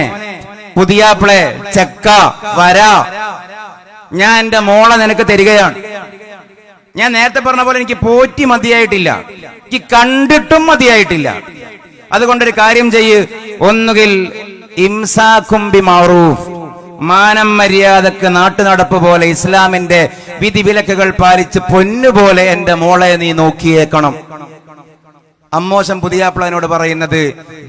പുതിയാപ്പിളെ, ചെക്ക വരാ, ഞാൻ എന്റെ മോളെ നിനക്ക് തരികയാണ്. ഞാൻ നേരത്തെ പറഞ്ഞ പോലെ എനിക്ക് പോറ്റി മതിയായിട്ടില്ല, എനിക്ക് കണ്ടിട്ടും മതിയായിട്ടില്ല. അതുകൊണ്ടൊരു കാര്യം ചെയ്യ്, ഒന്നുകിൽ ഇംസാകും ബിമഅറൂഫ്, മാനം മര്യാദക്ക് നാട്ടുനടപ്പ് പോലെ ഇസ്ലാമിന്റെ വിധിവിലക്കുകൾ പാലിച്ച് പൊന്നുപോലെ എന്റെ മോളെ നീ നോക്കിയേക്കണം. അമ്മോശം പുതിയാപ്ലാനോട് പറയുന്നത്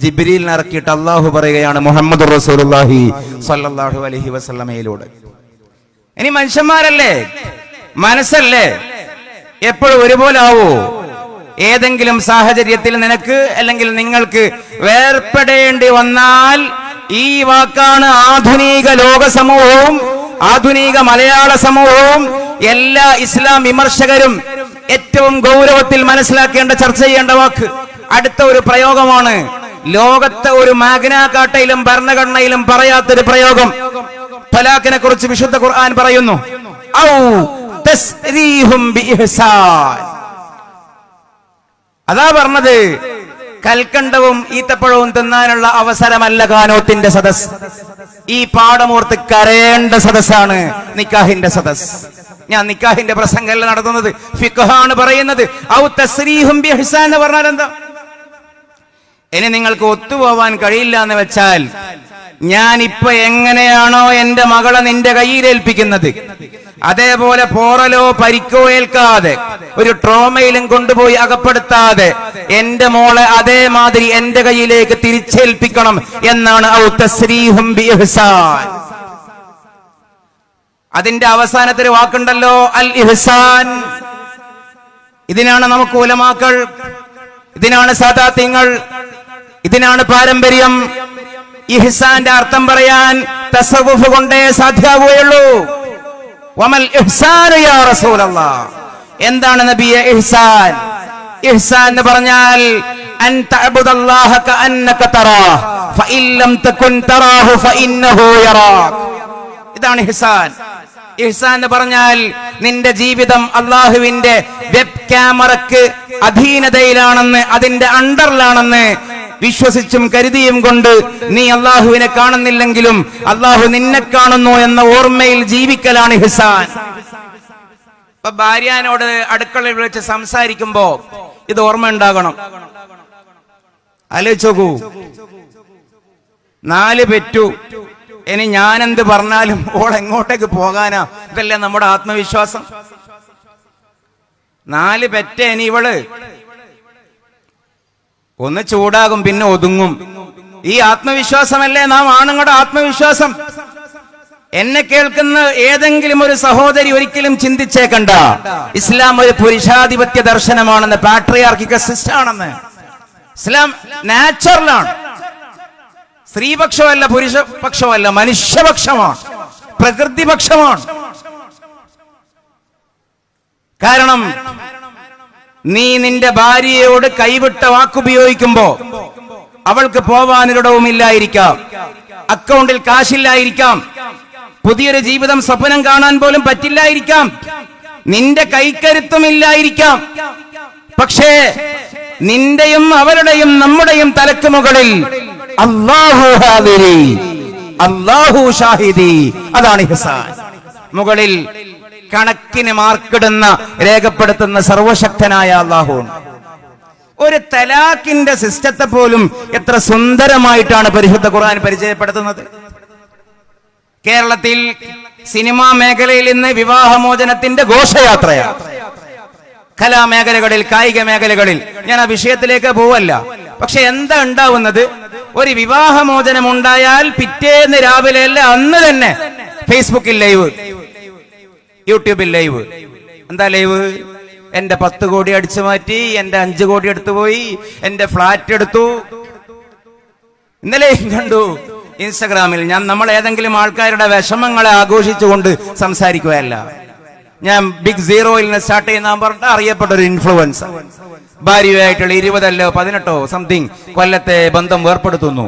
ജിബ്രീലിനെ ഇറക്കിയിട്ട് അള്ളാഹു പറയുകയാണ് മുഹമ്മദ് റസൂലുള്ളാഹി സ്വല്ലല്ലാഹു അലൈഹി വസല്ലമയിലൂടെ. ഇനി മനുഷ്യന്മാരല്ലേ, മനസ്സല്ലേ, എപ്പോഴും ഒരുപോലെ ആവോ? ഏതെങ്കിലും സാഹചര്യത്തിൽ നിനക്ക് അല്ലെങ്കിൽ നിങ്ങൾക്ക് വേർപെടേണ്ടി വന്നാൽ ഈ വാക്കാണ് ആധുനിക ലോക സമൂഹവും ആധുനിക മലയാള സമൂഹവും എല്ലാ ഇസ്ലാം വിമർശകരും ഏറ്റവും ഗൗരവത്തിൽ മനസ്സിലാക്കേണ്ട, ചർച്ച ചെയ്യേണ്ട വാക്ക്. അടുത്ത ഒരു പ്രയോഗമാണ് ലോകത്തെ ഒരു മാഗ്നാ കാർട്ടയിലും ഭരണഘടനയിലും പറയാത്തൊരു പ്രയോഗം. തലാഖിനെ കുറിച്ച് വിശുദ്ധ ഖുർആൻ പറയുന്നു, ഔ തസ്രീഹും ബിഇഹ്സാൻ. അതാ പറഞ്ഞത്, കൽക്കണ്ടവും ഈത്തപ്പഴവും തിന്നാനുള്ള അവസരമല്ല കാനോത്തിന്റെ സദസ്. ഈ പാഠമോർത്ത് കരയേണ്ട സദസ്സാണ് നിക്കാഹിന്റെ സദസ്. ഞാൻ നിക്കാഹിന്റെ പ്രസംഗമല്ല നടത്തുന്നത്, ഫിഖ്ഹാണ് പറയുന്നത്. ഔ തസ്രീഹും ബിഇഹ്സാൻ എന്ന് പറഞ്ഞാൽ എന്താ? ഇനി നിങ്ങൾക്ക് ഒത്തുപോവാൻ കഴിയില്ല എന്ന് വെച്ചാൽ, ഞാനിപ്പോ എങ്ങനെയാണോ എന്റെ മകളെ നിന്റെ കയ്യിലേൽപ്പിക്കുന്നത്, അതേപോലെ പോറലോ പരിക്കോ ഏൽക്കാതെ ഒരു ട്രോമയിലും കൊണ്ടുപോയി അകപ്പെടുത്താതെ എന്റെ മോളെ അതേമാതിരി എന്റെ കയ്യിലേക്ക് തിരിച്ചേൽപ്പിക്കണം എന്നാണ് ഔ തസ്രീഹും ബിഇഹ്സാൻ. അതിന്റെ അവസാനത്തൊരു വാക്കുണ്ടല്ലോ, അൽ ഇഹ്സാൻ. ഇതിനാണ് നമുക്ക് ഉലമാക്കൾ, ഇതിനാണ് സാദാത്യങ്ങൾ, ഇതിനാണ് പാരമ്പര്യം. ഇഹ്സാന്റെ അർത്ഥം പറയാൻ തസവുഫ് കൊണ്ടേ സാധ്യമാവുകയുള്ളൂ. വമൽ ഇഹ്സാനു യാ റസൂലല്ലാഹ്, എന്താണ് നബിയെ ഇഹ്സാൻ? ഇഹ്സാൻ എന്ന് പറഞ്ഞാൽ അൻ തഅബുദല്ലാഹ കഅന്നക തറാഹ് ഫഇൻ ലം തകുൻ തറാഹു ഫഇന്നഹു യറാക്. ഇതാണ് ഇഹ്സാൻ. ഇഹ്സാൻ എന്ന് പറഞ്ഞാൽ നിന്റെ ജീവിതം അള്ളാഹുവിന്റെ വെബ് ക്യാമറക്ക് അധീനതയിലാണെന്ന്, അതിന്റെ അണ്ടറിലാണെന്ന് വിശ്വസിച്ചും കരുതിയും കൊണ്ട് നീ അള്ളാഹുവിനെ കാണുന്നില്ലെങ്കിലും അള്ളാഹു നിന്നെ കാണുന്നു എന്ന ഓർമ്മയിൽ ജീവിക്കലാണ് ഇഹ്സാൻ. ഇപ്പൊ ഭാര്യനോട് അടുക്കളയിൽ വിളിച്ച് സംസാരിക്കുമ്പോ ഇത് ഓർമ്മ ഉണ്ടാകണം. ആലോചിച്ച് നോക്കൂ, 4 പെറ്റു, ഇനി ഞാനെന്ത് പറഞ്ഞാലും ഓൾ എങ്ങോട്ടേക്ക് പോകാനാ? ഇതല്ലേ നമ്മുടെ ആത്മവിശ്വാസം. 4 പെറ്റ ഇനി ഇവള് ഒന്ന് ചൂടാകും, പിന്നെ ഒതുങ്ങും. ഈ ആത്മവിശ്വാസമല്ലേ നാം ആണുങ്ങളുടെ ആത്മവിശ്വാസം? എന്നെ കേൾക്കുന്ന ഏതെങ്കിലും ഒരു സഹോദരി ഒരിക്കലും ചിന്തിച്ചേക്കണ്ട ഇസ്ലാം ഒരു പുരുഷാധിപത്യ ദർശനമാണെന്ന്, പാട്രിയാർക്കിക്കൽ സിസ്റ്റം ആണെന്ന്. ഇസ്ലാം നാച്ചുറലാണ്. സ്ത്രീപക്ഷമല്ല, പുരുഷപക്ഷമല്ല, മനുഷ്യപക്ഷമാണ്, പ്രകൃതിപക്ഷമാണ്. കാരണം നീ നിന്റെ ഭാര്യയോട് കൈവിട്ട വാക്കുപയോഗിക്കുമ്പോ അവൾക്ക് പോവാനൊരിടവുമില്ലായിരിക്കാം, അക്കൗണ്ടിൽ കാശില്ലായിരിക്കാം, പുതിയൊരു ജീവിതം സ്വപ്നം കാണാൻ പോലും പറ്റില്ലായിരിക്കാം, നിന്റെ കൈക്കരുത്തുമില്ലായിരിക്കാം. പക്ഷേ നിന്റെയും അവരുടെയും നമ്മുടെയും തലക്ക് മുകളിൽ അല്ലാഹു ഹാദിരി, അല്ലാഹു ഷാഹിദി, അതാണ് ഇഹ്സാൻ. മുകളിൽ കണക്കിന് മാർക്കിടുന്ന, രേഖപ്പെടുത്തുന്ന സർവശക്തനായ അല്ലാഹു. ഒരു തലാഖിന്റെ സിസ്റ്റത്തെ പോലും എത്ര സുന്ദരമായിട്ടാണ് പരിശുദ്ധ ഖുർആൻ പരിചയപ്പെടുത്തുന്നത്. കേരളത്തിൽ സിനിമാ മേഖലയിൽ ഇന്ന് വിവാഹമോചനത്തിന്റെ ഘോഷയാത്രയാണ്. കലാമേഖലകളിൽ, കായിക മേഖലകളിൽ, ഞാൻ ആ വിഷയത്തിലേക്ക് പോവല്ല. പക്ഷെ എന്താ ഉണ്ടാവുന്നത്? ഒരു വിവാഹമോചനം ഉണ്ടായാൽ പിറ്റേന്ന് രാവിലെ അല്ല, അന്ന് തന്നെ ഫേസ്ബുക്കിൽ ലൈവ്, യൂട്യൂബിൽ ലൈവ്. എന്താ ലൈവ്? എന്റെ 10 കോടി അടിച്ചു മാറ്റി, എന്റെ 5 കോടി എടുത്തു പോയി, എന്റെ ഫ്ലാറ്റ് എടുത്തു. ഇന്നലെയും കണ്ടു ഇൻസ്റ്റഗ്രാമിൽ. നമ്മൾ ഏതെങ്കിലും ആൾക്കാരുടെ വിഷമങ്ങളെ ആഘോഷിച്ചുകൊണ്ട് സംസാരിക്കുകയല്ല. ഞാൻ ബിഗ് സീറോയിൽ നിന്ന് സ്റ്റാർട്ട് ചെയ്യുന്ന പറഞ്ഞ അറിയപ്പെട്ട ഒരു ഇൻഫ്ലുവൻസർ ഭാര്യയായിട്ടുള്ള 20 18 സംതിങ് കൊല്ലത്തെ ബന്ധം വേർപ്പെടുത്തുന്നു.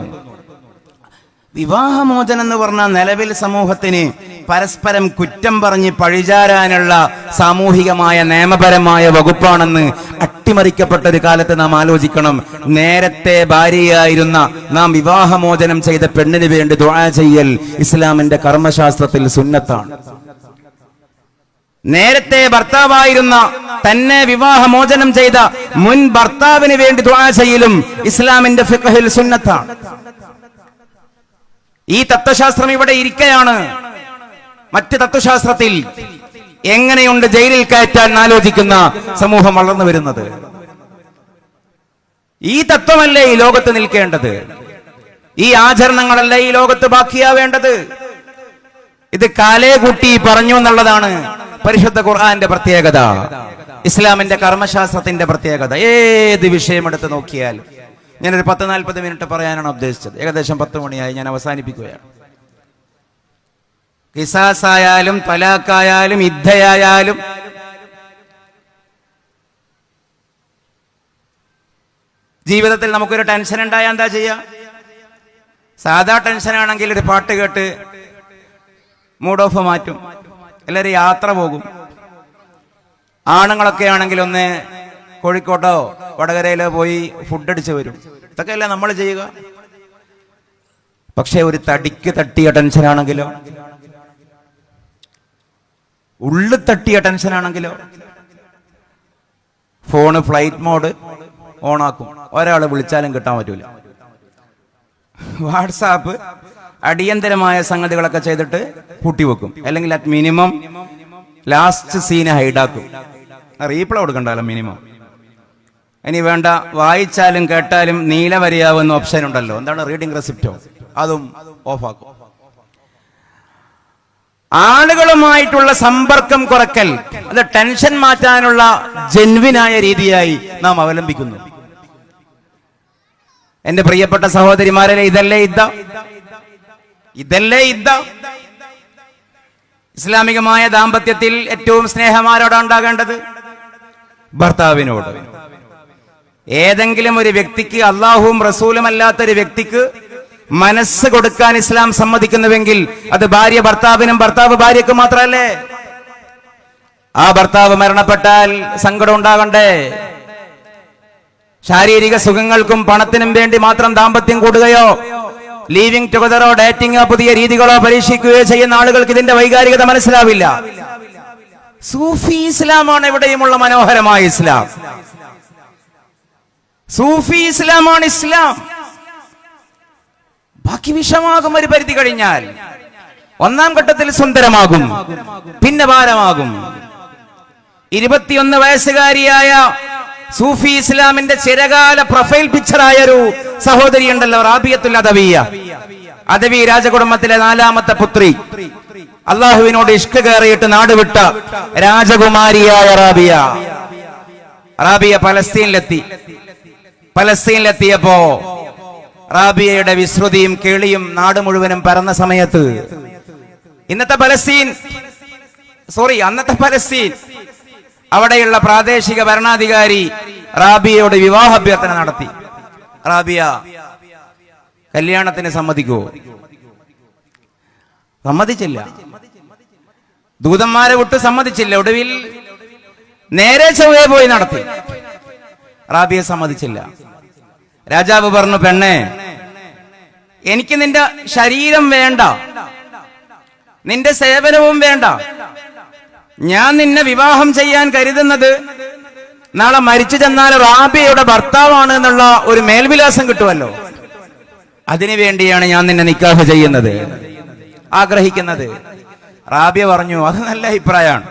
വിവാഹമോചനം എന്ന് പറഞ്ഞാൽ നിലവിൽ സമൂഹത്തിന് പരസ്പരം കുറ്റം പറഞ്ഞ് പഴിചാരാനുള്ള സാമൂഹികമായ നിയമപരമായ വകുപ്പാണെന്ന് അട്ടിമറിക്കപ്പെട്ട ഒരു കാലത്ത് നാം ആലോചിക്കണം. നേരത്തെ ഭാര്യയായിരുന്ന നാം വിവാഹമോചനം ചെയ്ത പെണ്ണിന് വേണ്ടി ദുആ ചെയ്യൽ ഇസ്ലാമിന്റെ കർമ്മശാസ്ത്രത്തിൽ സുന്നത്താണ്. നേരത്തെ ഭർത്താവായിരുന്ന തന്നെ വിവാഹമോചനം ചെയ്ത മുൻ ഭർത്താവിന് വേണ്ടി ദുആ ചെയ്യലും ഇസ്ലാമിന്റെ ഫിഖ്ഹിൽ സുന്നത്താണ്. ഈ തത്വശാസ്ത്രം ഇവിടെ ഇരിക്കയാണ് മറ്റ് തത്വശാസ്ത്രത്തിൽ എങ്ങനെയുണ്ട് ജയിലിൽ കയറ്റാൻ ആലോചിക്കുന്ന സമൂഹം വളർന്നു വരുന്നത്. ഈ തത്വമല്ലേ ഈ ലോകത്ത് നിൽക്കേണ്ടത്? ഈ ആചരണങ്ങളല്ലേ ഈ ലോകത്ത് ബാക്കിയാവേണ്ടത്? ഇത് കാലേ കൂട്ടി പറഞ്ഞു എന്നുള്ളതാണ് പരിശുദ്ധ ഖുർആന്റെ പ്രത്യേകത, ഇസ്ലാമിന്റെ കർമ്മശാസ്ത്രത്തിന്റെ പ്രത്യേകത. ഏത് വിഷയമെടുത്ത് നോക്കിയാൽ, ഞാനൊരു 10-40 മിനിറ്റ് പറയാനാണ് ഉദ്ദേശിച്ചത്. ഏകദേശം 10 മണിയായി, ഞാൻ അവസാനിപ്പിക്കുകയാണ്. ഖിസാസായാലും തലാഖായാലും ഇദ്ദയായാലും ജീവിതത്തിൽ നമുക്കൊരു ടെൻഷൻ ഉണ്ടായാൽ എന്താ ചെയ്യുക? സാധാ ടെൻഷനാണെങ്കിൽ ഒരു പാട്ട് കേട്ട് മൂഡ് ഓഫ് മാറ്റും, എല്ലാവരും യാത്ര പോകും. ആണുങ്ങളൊക്കെ ആണെങ്കിൽ ഒന്ന് കോഴിക്കോട്ടോ വടകരയിലോ പോയി ഫുഡ് അടിച്ച് വരും. ഇതൊക്കെയല്ലേ നമ്മൾ ചെയ്യുക. പക്ഷെ ഒരു തടിക്ക് തട്ടിയ ടെൻഷനാണെങ്കിലോ, ഉള്ളു തട്ടിയ ടെൻഷനാണെങ്കിലോ, ഫോണ് ഫ്ലൈറ്റ് മോഡ് ഓണാക്കും, ഒരാളെ വിളിച്ചാലും കിട്ടാൻ പറ്റൂല. വാട്സാപ്പ് അടിയന്തരമായ സംഗതികളൊക്കെ ചെയ്തിട്ട് പൂട്ടിവെക്കും, അല്ലെങ്കിൽ അറ്റ് മിനിമം ലാസ്റ്റ് സീന് ഹൈഡാക്കും. റീപ്ലൈ കൊടുക്കണ്ടല്ലോ മിനിമം. ഇനി വേണ്ട, വായിച്ചാലും കേട്ടാലും നീല വരിയാവുന്ന ഓപ്ഷൻ ഉണ്ടല്ലോ, എന്താണ്, റീഡിംഗ് റെസിപ്റ്റോ, അതും ഓഫാക്കും. ആളുകളുമായിട്ടുള്ള സമ്പർക്കം കുറയ്ക്കൽ, അത് ടെൻഷൻ മാറ്റാനുള്ള ജെന്വിനായ രീതിയായി നാം അവലംബിക്കുന്നു. എന്റെ പ്രിയപ്പെട്ട സഹോദരിമാരെ, ഇതല്ലേ ഇദ്ദ? ഇസ്ലാമികമായ ദാമ്പത്യത്തിൽ ഏറ്റവും സ്നേഹമാരോടാണ് ഉണ്ടാകേണ്ടത്? ഭർത്താവിനോട്. ഏതെങ്കിലും ഒരു വ്യക്തിക്ക്, അള്ളാഹുവും റസൂലും അല്ലാത്തൊരു വ്യക്തിക്ക് മനസ്സ് കൊടുക്കാൻ ഇസ്ലാം സമ്മതിക്കുന്നുവെങ്കിൽ അത് ഭാര്യ ഭർത്താവിനും ഭർത്താവ് ഭാര്യയ്ക്കും മാത്രമല്ലേ? ആ ഭർത്താവ് മരണപ്പെട്ടാൽ സങ്കടം ഉണ്ടാകണ്ടേ? ശാരീരിക സുഖങ്ങൾക്കും പണത്തിനും വേണ്ടി മാത്രം ദാമ്പത്യം കൂടുകയോ ലീവിംഗ് ടുഗദറോ ഡേറ്റിംഗോ പുതിയ രീതികളോ പരീക്ഷിക്കുകയോ ചെയ്യുന്ന ആളുകൾക്ക് ഇതിന്റെ വൈകാരികത മനസ്സിലാവില്ല. സൂഫി ഇസ്ലാമാണ് എവിടെയുമുള്ള മനോഹരമായ ഇസ്ലാം. സൂഫി ഇസ്ലാമാണ് ഇസ്ലാം. ബാക്കി വിഷമാകും ഒരു പരിധി കഴിഞ്ഞാൽ. ഒന്നാം ഘട്ടത്തിൽ സുന്ദരമാകും, പിന്നെ ഭാരമാകും. 21 വയസ്സുകാരിയായ സൂഫി ഇസ്ലാമിന്റെ ചിരകാല പ്രൊഫൈൽ പിക്ചറായ ഒരു സഹോദരി ഉണ്ടല്ലോ, റാബിയത്തുൽ അദവിയ. അദവി രാജകുടുംബത്തിലെ 4ാമത്തെ പുത്രി. അള്ളാഹുവിനോട് ഇഷ്ക് കയറിയിട്ട് നാടുവിട്ട രാജകുമാരിയായ റാബിയ പലസ്തീനിലെത്തിയപ്പോ റാബിയയുടെ വിശ്രുതിയും കേളിയും നാട് മുഴുവനും പരന്ന സമയത്ത് അന്നത്തെ പലസ്തീൻ അവിടെയുള്ള പ്രാദേശിക ഭരണാധികാരി റാബിയയോട് വിവാഹാഭ്യർത്ഥന നടത്തി. റാബിയ കല്യാണത്തിന് സമ്മതിക്കുമോ? സമ്മതിച്ചില്ല. ദൂതന്മാരെ വിട്ട് സമ്മതിച്ചില്ല. ഒടുവിൽ നേരെ ചൊവ്വേ പോയി നടത്തി. റാബിയ സമ്മതിച്ചില്ല. രാജാവ് പറഞ്ഞു, പെണ്ണെ, എനിക്ക് നിന്റെ ശരീരം വേണ്ട, നിന്റെ സേവനവും വേണ്ട. ഞാൻ നിന്നെ വിവാഹം ചെയ്യാൻ കരുതുന്നത് നാളെ മരിച്ചു ചെന്നാൽ റാബിയയുടെ ഭർത്താവാണ് എന്നുള്ള ഒരു മേൽവിലാസം കിട്ടുമല്ലോ, അതിനു വേണ്ടിയാണ് ഞാൻ നിന്നെ നിക്കാഹ് ചെയ്യുന്നത്, ആഗ്രഹിക്കുന്നത്. റാബിയ പറഞ്ഞു, അത് നല്ല അഭിപ്രായമാണ്,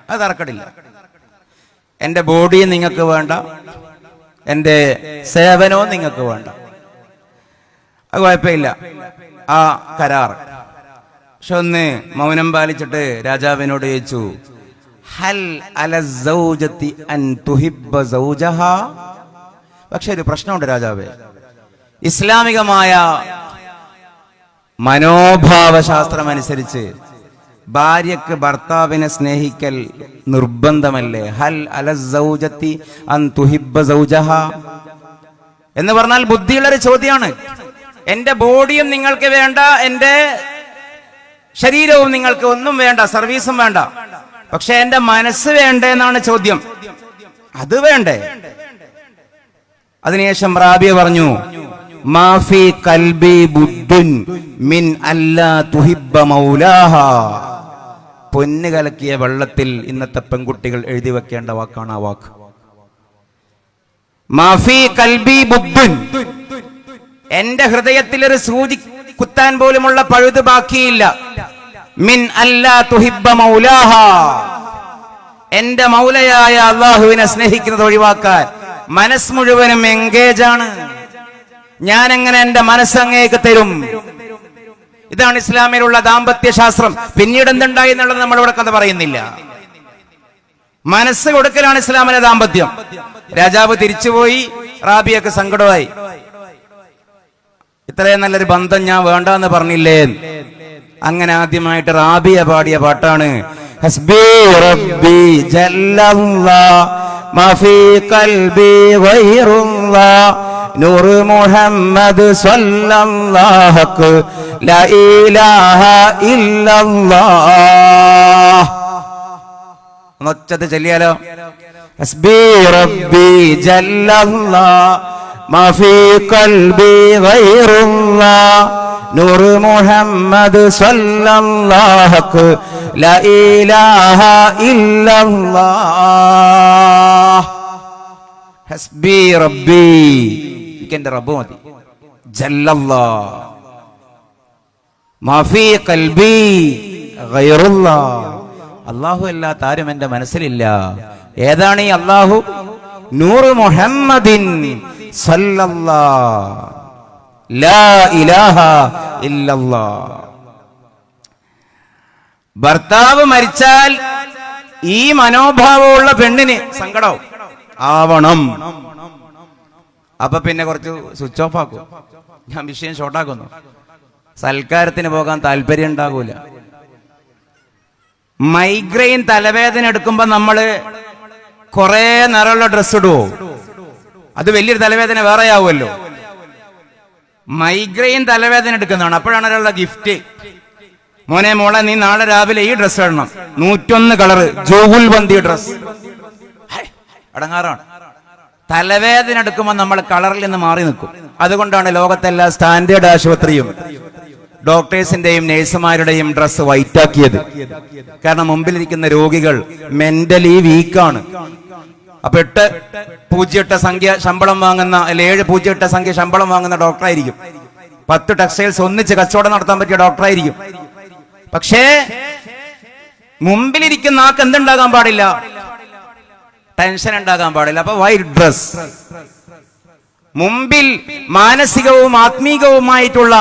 അത് തർക്കടില്ല. എന്റെ ബോഡിയും നിങ്ങൾക്ക് വേണ്ട, എന്റെ സേവനവും നിങ്ങൾക്ക് വേണ്ട, അത് കുഴപ്പമില്ല, ആ കരാർ. പക്ഷെ ഒന്ന് മൗനം പാലിച്ചിട്ട് രാജാവിനോട് ചോദിച്ചു, ഹൽ അല സൗജത്തി അൻ തുഹിബ്ബ സൗജഹാ. പക്ഷെ ഒരു പ്രശ്നമുണ്ട് രാജാവേ, ഇസ്ലാമികമായ മനോഭാവശാസ്ത്രം അനുസരിച്ച് ഭാര്യക്ക് ഭർത്താവിനെ സ്നേഹിക്കൽ നിർബന്ധമല്ലേ? ഹൽ അല സൗജത്തി അൻ തുഹിബ്ബ സൗജഹാ എന്ന് പറഞ്ഞാൽ ബുദ്ധിയുള്ളൊരു ചോദ്യമാണ്. എന്റെ ബോഡിയും നിങ്ങൾക്ക് വേണ്ട, എന്റെ ശരീരവും നിങ്ങൾക്ക് ഒന്നും വേണ്ട, സർവീസും വേണ്ട, പക്ഷെ എന്റെ മനസ്സ് വേണ്ടേ എന്നാണ് ചോദ്യം. അത് വേണ്ടേ? അതിനുശേഷം റാബിയ പറഞ്ഞു, മാഫി കൽബി ബുദ്ദുൻ മിൻ അല്ലാ തുഹിബ്ബ മൗലാഹാ. പൊന്ന് കലക്കിയ വെള്ളത്തിൽ ഇന്നത്തെ പെൺകുട്ടികൾ എഴുതി വെക്കേണ്ട വാക്കാണ് ആ വാക്ക്. മാഫി കൽബി ബുദ്ദുൻ, എന്റെ ഹൃദയത്തിൽ ഒരു സൂചി കുത്താൻ പോലുമുള്ള പഴുത് ബാക്കിയില്ല. മിൻ അല്ലാ തുഹിബ്ബ മൗലാഹ, എന്റെ മൗലയായ അള്ളാഹുവിനെ സ്നേഹിക്കുന്നത് ഒഴിവാക്കാൻ മനസ്സ് മുഴുവനും എൻഗേജാണ്. ഞാൻ എങ്ങനെ എന്റെ മനസ്സങ്ങേക്ക് തരും? ഇതാണ് ഇസ്ലാമിലുള്ള ദാമ്പത്യ ശാസ്ത്രം. പിന്നീട് എന്തുണ്ടായി എന്നുള്ളത് നമ്മളിവിടെ കഥ പറയുന്നില്ല. മനസ്സ് കൊടുക്കലാണ് ഇസ്ലാമിലെ ദാമ്പത്യം. രാജാവ് തിരിച്ചുപോയി, റാബിയക്ക് സങ്കടമായി. ഇത്രയും നല്ലൊരു ബന്ധം ഞാൻ വേണ്ടെന്ന് പറഞ്ഞില്ലേ? അങ്ങനെ ആദ്യമായിട്ട് റാബിയ പാടിയ പാട്ടാണ് ഹസ്ബി റബ്ബി ജല്ലല്ലാഹ് മാ ഫീ ഖൽബി ഗൈറുല്ലാഹ് നൂർ മുഹമ്മദ് സ്വല്ലല്ലാഹു ലാ ഇലാഹ ഇല്ലല്ലാഹ്. ഒച്ചത്ത് ചൊല്ലിയാലോ? ഹസ്ബി റബ്ബി ജല്ലല്ലാഹ് മാ ഫീ ഖൽബി ഗൈറുല്ലാഹ് നൂർ മുഹമ്മദ് സ്വല്ലല്ലാഹു ലാ ഇലാഹ ഇല്ലല്ലാഹ്. ഹസ്ബി റബ്ബി, എന്റെ റബ്ബ് മതി. ജല്ലല്ലാഹ് മാ ഫീ ഖൽബി ഗൈറുല്ലാഹ്, അല്ലാഹു അല്ലാത്ത ആരും എന്റെ മനസ്സിലില്ല. ഏതാണ് ഈ അല്ലാഹു? നൂർ മുഹമ്മദിൻ സല്ലല്ലാഹു ലാ ഇലാഹ ഇല്ലല്ലാഹ്. ഭർത്താവ് മരിച്ചാൽ ഈ മനോഭാവമുള്ള പെണ്ണിന് സങ്കടം ആവണം. അപ്പൊ പിന്നെ കുറച്ച് സ്വിച്ച് ഓഫ് ആക്കും. ഞാൻ വിഷയം ഷോർട്ടാക്കുന്നു. സൽക്കാരത്തിന് പോകാൻ താല്പര്യം ഉണ്ടാകൂല. മൈഗ്രെയിൻ തലവേദന എടുക്കുമ്പോ നമ്മള് കുറെ നിറമുള്ള ഡ്രസ് ഇടുവോ? അത് വലിയൊരു തലവേദന വേറെ ആവുമല്ലോ. മൈഗ്രെയിൻ തലവേദന എടുക്കുന്നതാണ്. അപ്പോഴാണ് ഒരാളുടെ ഗിഫ്റ്റ്, മോനെ മോളെ നീ നാളെ രാവിലെ ഈ ഡ്രസ് ഇടണം, 101 കളറ് ജോഹുൽബന്ദി ഡ്രസ്. അടങ്ങാറാണ്. തലവേദന എടുക്കുമ്പോൾ നമ്മൾ കളറിൽ നിന്ന് മാറി നിൽക്കും. അതുകൊണ്ടാണ് ലോകത്തെല്ലാ സ്റ്റാൻഡേർഡ് ആശുപത്രിയും ഡോക്ടേഴ്സിന്റെയും നഴ്സുമാരുടെയും ഡ്രസ് വൈറ്റ് ആക്കിയത്. കാരണം മുമ്പിലിരിക്കുന്ന രോഗികൾ മെന്റലി വീക്കാണ്. അപ്പൊ 808 സംഖ്യ ശമ്പളം വാങ്ങുന്ന, അല്ലെ 708 സംഖ്യ ശമ്പളം വാങ്ങുന്ന ഡോക്ടറായിരിക്കും. 10 ടെക്സ്റ്റൈൽസ് ഒന്നിച്ച് കച്ചവടം നടത്താൻ പറ്റിയ ഡോക്ടറായിരിക്കും. പക്ഷേ മുമ്പിലിരിക്കുന്ന ആൾക്ക് എന്തുണ്ടാകാൻ പാടില്ല? ടെൻഷൻ ഉണ്ടാകാൻ പാടില്ല. അപ്പൊ വൈറ്റ് ഡ്രസ്. മുമ്പിൽ മാനസികവും ആത്മീകവുമായിട്ടുള്ള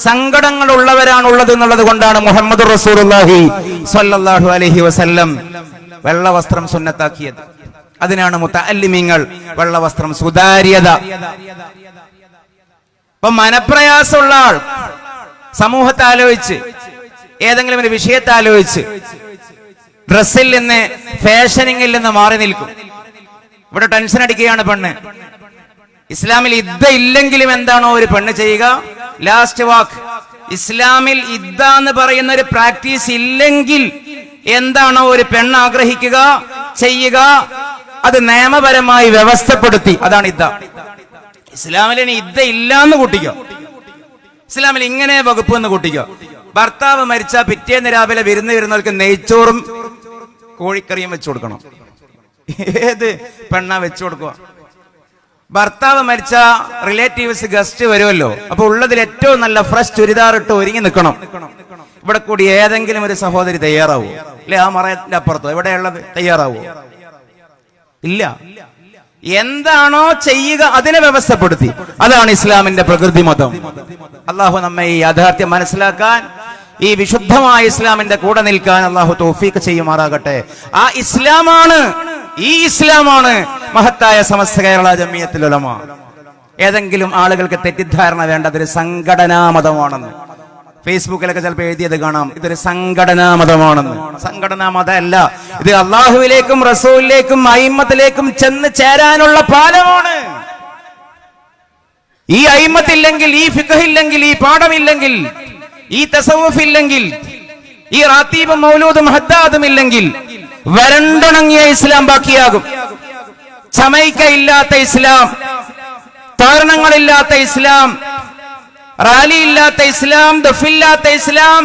സങ്കടങ്ങൾ ഉള്ളവരാണുള്ളത് എന്നുള്ളത് കൊണ്ടാണ് മുഹമ്മദ് റസൂലുള്ളാഹി സ്വല്ലല്ലാഹു അലൈഹി വസല്ലം വെള്ള വസ്ത്രം സുന്നത്താക്കിയത്. അതിനാണ് മുതഅല്ലിമീങ്ങൾ വെള്ള വസ്ത്രം, സുതാര്യത. ഇപ്പൊ മനപ്രയാസമുള്ള ആൾ സമൂഹത്തെ ആലോചിച്ച്, ഏതെങ്കിലും ഒരു വിഷയത്തെ ആലോചിച്ച് ഡ്രസ്സിൽ നിന്ന്, ഫാഷനിങ്ങിൽ നിന്ന് മാറി നിൽക്കും. ഇവിടെ ടെൻഷൻ അടിക്കുകയാണ് പെണ്ണ്. ഇസ്ലാമിൽ ഇദ്ദ ഇല്ലെങ്കിലും എന്താണോ ഒരു പെണ്ണ് ചെയ്യുക? ലാസ്റ്റ് വാക്ക്. ഇസ്ലാമിൽ ഇദ്ദ എന്ന് പറയുന്ന ഒരു പ്രാക്ടീസ് ഇല്ലെങ്കിൽ എന്താണോ ഒരു പെണ്ണ് ആഗ്രഹിക്കുക, ചെയ്യുക, അത് നിയമപരമായി വ്യവസ്ഥപ്പെടുത്തി. അതാണ് ഇദ്ദ. ഇസ്ലാമിൽ ഇനി ഇദ്ദ ഇല്ലാന്ന് കൂട്ടിക്കോ, ഇസ്ലാമിൽ ഇങ്ങനെ വകുപ്പ് എന്ന് കൂട്ടിക്കോ. ഭർത്താവ് മരിച്ചാൽ പിറ്റേന്ന് രാവിലെ വിരുന്ന് വരുന്നവർക്ക് നെയ്ച്ചോറും കോഴിക്കറിയും വെച്ചു കൊടുക്കണം. ഏത് പെണ്ണാ വെച്ചു കൊടുക്കുക? ഭർത്താവ് മരിച്ച റിലേറ്റീവ്സ്, ഗസ്റ്റ് വരുമല്ലോ. അപ്പൊ ഉള്ളതിൽ ഏറ്റവും നല്ല ഫ്രഷ് ചുരിദാർ ഇട്ട് ഒരുങ്ങി നിൽക്കണം. ഇവിടെ കൂടി ഏതെങ്കിലും ഒരു സഹോദരി തയ്യാറാവോ? അല്ലെ ആ മറയത്തിന്റെ അപ്പുറത്തോ എവിടെയുള്ളത് തയ്യാറാവോ? ഇല്ല. എന്താണോ ചെയ്യുക അതിനെ വ്യവസ്ഥപ്പെടുത്തി. അതാണ് ഇസ്ലാമിന്റെ പ്രകൃതി മതം. അള്ളാഹു നമ്മെ ഈ യാഥാർത്ഥ്യം മനസ്സിലാക്കാൻ, ഈ വിശുദ്ധമായ ഇസ്ലാമിന്റെ കൂടെ നിൽക്കാൻ അള്ളാഹു തൗഫീഖ് ചെയ്യുമാറാകട്ടെ. ആ ഇസ്ലാമാണ്, ഈ ഇസ്ലാമാണ് മഹത്തായ സമസ്ത കേരള ജമിയത്തുൽ ഉലമ. ഏതെങ്കിലും ആളുകൾക്ക് തെറ്റിദ്ധാരണ വേണ്ട, അതൊരു സംഘടനാ മതമാണെന്ന്. ഫേസ്ബുക്കിലൊക്കെ ചിലപ്പോൾ എഴുതിയത് കാണാം, ഇതൊരു സംഘടനാ മതമാണെന്ന്. സംഘടനാ മതമല്ല, ഇത് അള്ളാഹുവിലേക്കും റസൂലിലേക്കും അയിമ്മത്തിലേക്കും ചെന്ന് ചേരാനുള്ള പാലമാണ്. ഈ അയിമ്മത്തില്ലെങ്കിൽ, ഈ ഫിഖ് ഇല്ലെങ്കിൽ, ഈ പാഠമില്ലെങ്കിൽ, ഈ തസവുഫ് ഇല്ലെങ്കിൽ, ഈ റാത്തീബും മൗലൂദും ഹദ്ദാദും ഇല്ലെങ്കിൽ വരണ്ടുണങ്ങിയ ഇസ്ലാം ബാക്കിയാകും. ചമയ്ക്ക ഇല്ലാത്ത ഇസ്ലാം, തോരണങ്ങളില്ലാത്ത ഇസ്ലാം, റാലി ഇല്ലാത്ത ഇസ്ലാം, ദഫില്ലാത്ത ഇസ്ലാം,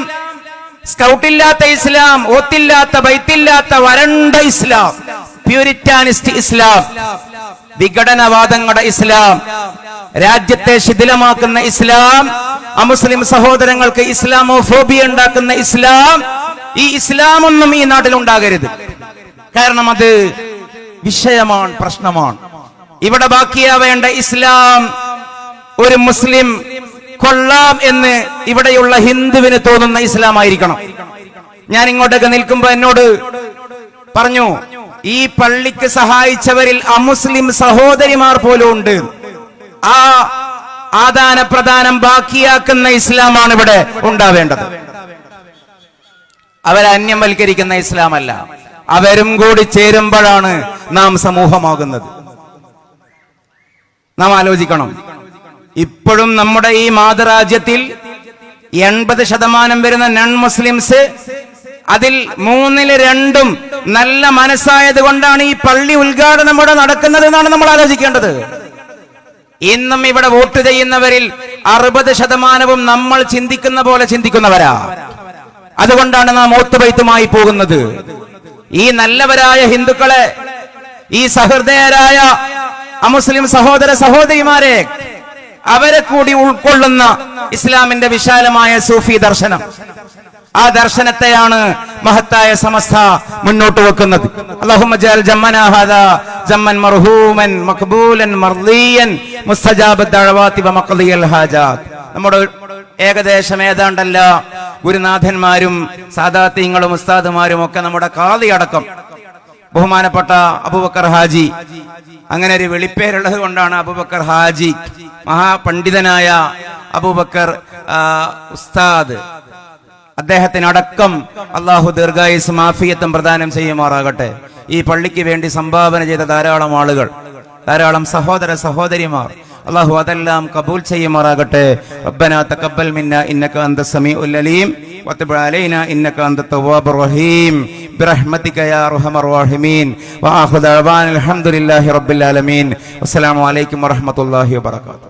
സ്കൗട്ടില്ലാത്ത ഇസ്ലാം, ഓത്തില്ലാത്ത ബൈത്തില്ലാത്ത വരണ്ട ഇസ്ലാം, പ്യൂരിറ്റാനിസ്റ്റ് ഇസ്ലാം, വിഘടനവാദങ്ങളുടെ ഇസ്ലാം, രാജ്യത്തെ ശിഥിലമാക്കുന്ന ഇസ്ലാം, അമുസ്ലിം സഹോദരങ്ങൾക്ക് ഇസ്ലാമോഫോബിയ ഉണ്ടാക്കുന്ന ഇസ്ലാം, ഈ ഇസ്ലാമൊന്നും ഈ നാട്ടിൽ ഉണ്ടാകരുത്. കാരണം അത് വിഷയമാണ്, പ്രശ്നമാണ്. ഇവിടെ ബാക്കിയാവേണ്ട ഇസ്ലാം ഒരു മുസ്ലിം കൊള്ളാം എന്ന് ഇവിടെയുള്ള ഹിന്ദുവിന് തോന്നുന്ന ഇസ്ലാം ആയിരിക്കണം. ഞാൻ ഇങ്ങോട്ടൊക്കെ നിൽക്കുമ്പോ എന്നോട് പറഞ്ഞു, ഈ പള്ളിക്ക് സഹായിച്ചവരിൽ അമുസ്ലിം സഹോദരിമാർ പോലും ഉണ്ട്. ആ ആദാന പ്രദാനം ബാക്കിയാക്കുന്ന ഇസ്ലാമാണ് ഇവിടെ ഉണ്ടാവേണ്ടത്. അവരെ അന്യവൽക്കരിക്കുന്ന ഇസ്ലാമല്ല. അവരും കൂടി ചേരുമ്പോഴാണ് നാം സമൂഹമാകുന്നത്. നാം ആലോചിക്കണം. ഇപ്പോഴും നമ്മുടെ ഈ മാതൃരാജ്യത്തിൽ 80% വരുന്ന നോൺ മുസ്ലിംസ്, അതിൽ 2/3 നല്ല മനസ്സായത് കൊണ്ടാണ് ഈ പള്ളി ഉദ്ഘാടനം ഇവിടെ നടക്കുന്നത് എന്നാണ് നമ്മൾ ആലോചിക്കേണ്ടത്. ഇന്നും ഇവിടെ വോട്ട് ചെയ്യുന്നവരിൽ 60% നമ്മൾ ചിന്തിക്കുന്ന പോലെ ചിന്തിക്കുന്നവരാ. അതുകൊണ്ടാണ് നാം ഓത്തുബൈത്തുമായി പോകുന്നത്. ഈ നല്ലവരായ ഹിന്ദുക്കളെ, ഈ സഹൃദയരായ അമുസ്ലിം സഹോദര സഹോദരിമാരെ, അവരെ കൂടി ഉൾക്കൊള്ളുന്ന ഇസ്ലാമിന്റെ വിശാലമായ സൂഫി ദർശനം, ആ ദർശനത്തെയാണ് മഹത്തായ സമസ്ത മുന്നോട്ട് വെക്കുന്നത്. അല്ലാഹുമ്മ ജഅൽ ജമ്മനാ ഹാദാ ജമ്മൻ മർഹൂമൻ മഖ്ബൂലൻ മർദിയൻ മുസ്തജാബദ് ദഅവാതി വമഖ്ദിയൽ ഹാജാത്ത്. നമ്മുടെ ഏകദേശം ഏതാണ്ടല്ല ഗുരുനാഥന്മാരും സാദാത്യങ്ങളും ഉസ്താദുമാരും ഒക്കെ നമ്മുടെ ഖാദി അടക്കം ബഹുമാനപ്പെട്ട അബൂബക്കർ ഹാജി, അങ്ങനെ ഒരു വെളിപ്പേരുള്ളത് കൊണ്ടാണ് അബൂബക്കർ ഹാജി, മഹാപണ്ഡിതനായ അബൂബക്കർ ഉസ്താദ്, അദ്ദേഹത്തിനടക്കം അള്ളാഹു ദീർഘായുസ്സും ആഫിയത്തും പ്രദാനം ചെയ്യുമാറാകട്ടെ. ഈ പള്ളിക്ക് വേണ്ടി സംഭാവന ചെയ്ത ധാരാളം ആളുകൾ, ധാരാളം സഹോദര സഹോദരിമാർ, അള്ളാഹു അതെല്ലാം കബൂൽ ചെയ്യുമാറാകട്ടെ. റബ്ബനാ തഖബ്ബൽ മിന്നാ ഇന്നക അൻതസ് സമീഉൽ അലീം വതുബ് അലൈനാ ഇന്നക അൻതത് തവ്വാബുർ റഹീം ബിറഹ്മതിക യാ അർഹമർ റഹീമീൻ വആഖിറു ദഅവാനാ അൽഹംദുലില്ലാഹി റബ്ബിൽ ആലമീൻ. വസ്സലാമു അലൈക്കും വറഹ്മത്തുള്ളാഹി വബറകാതുഹു.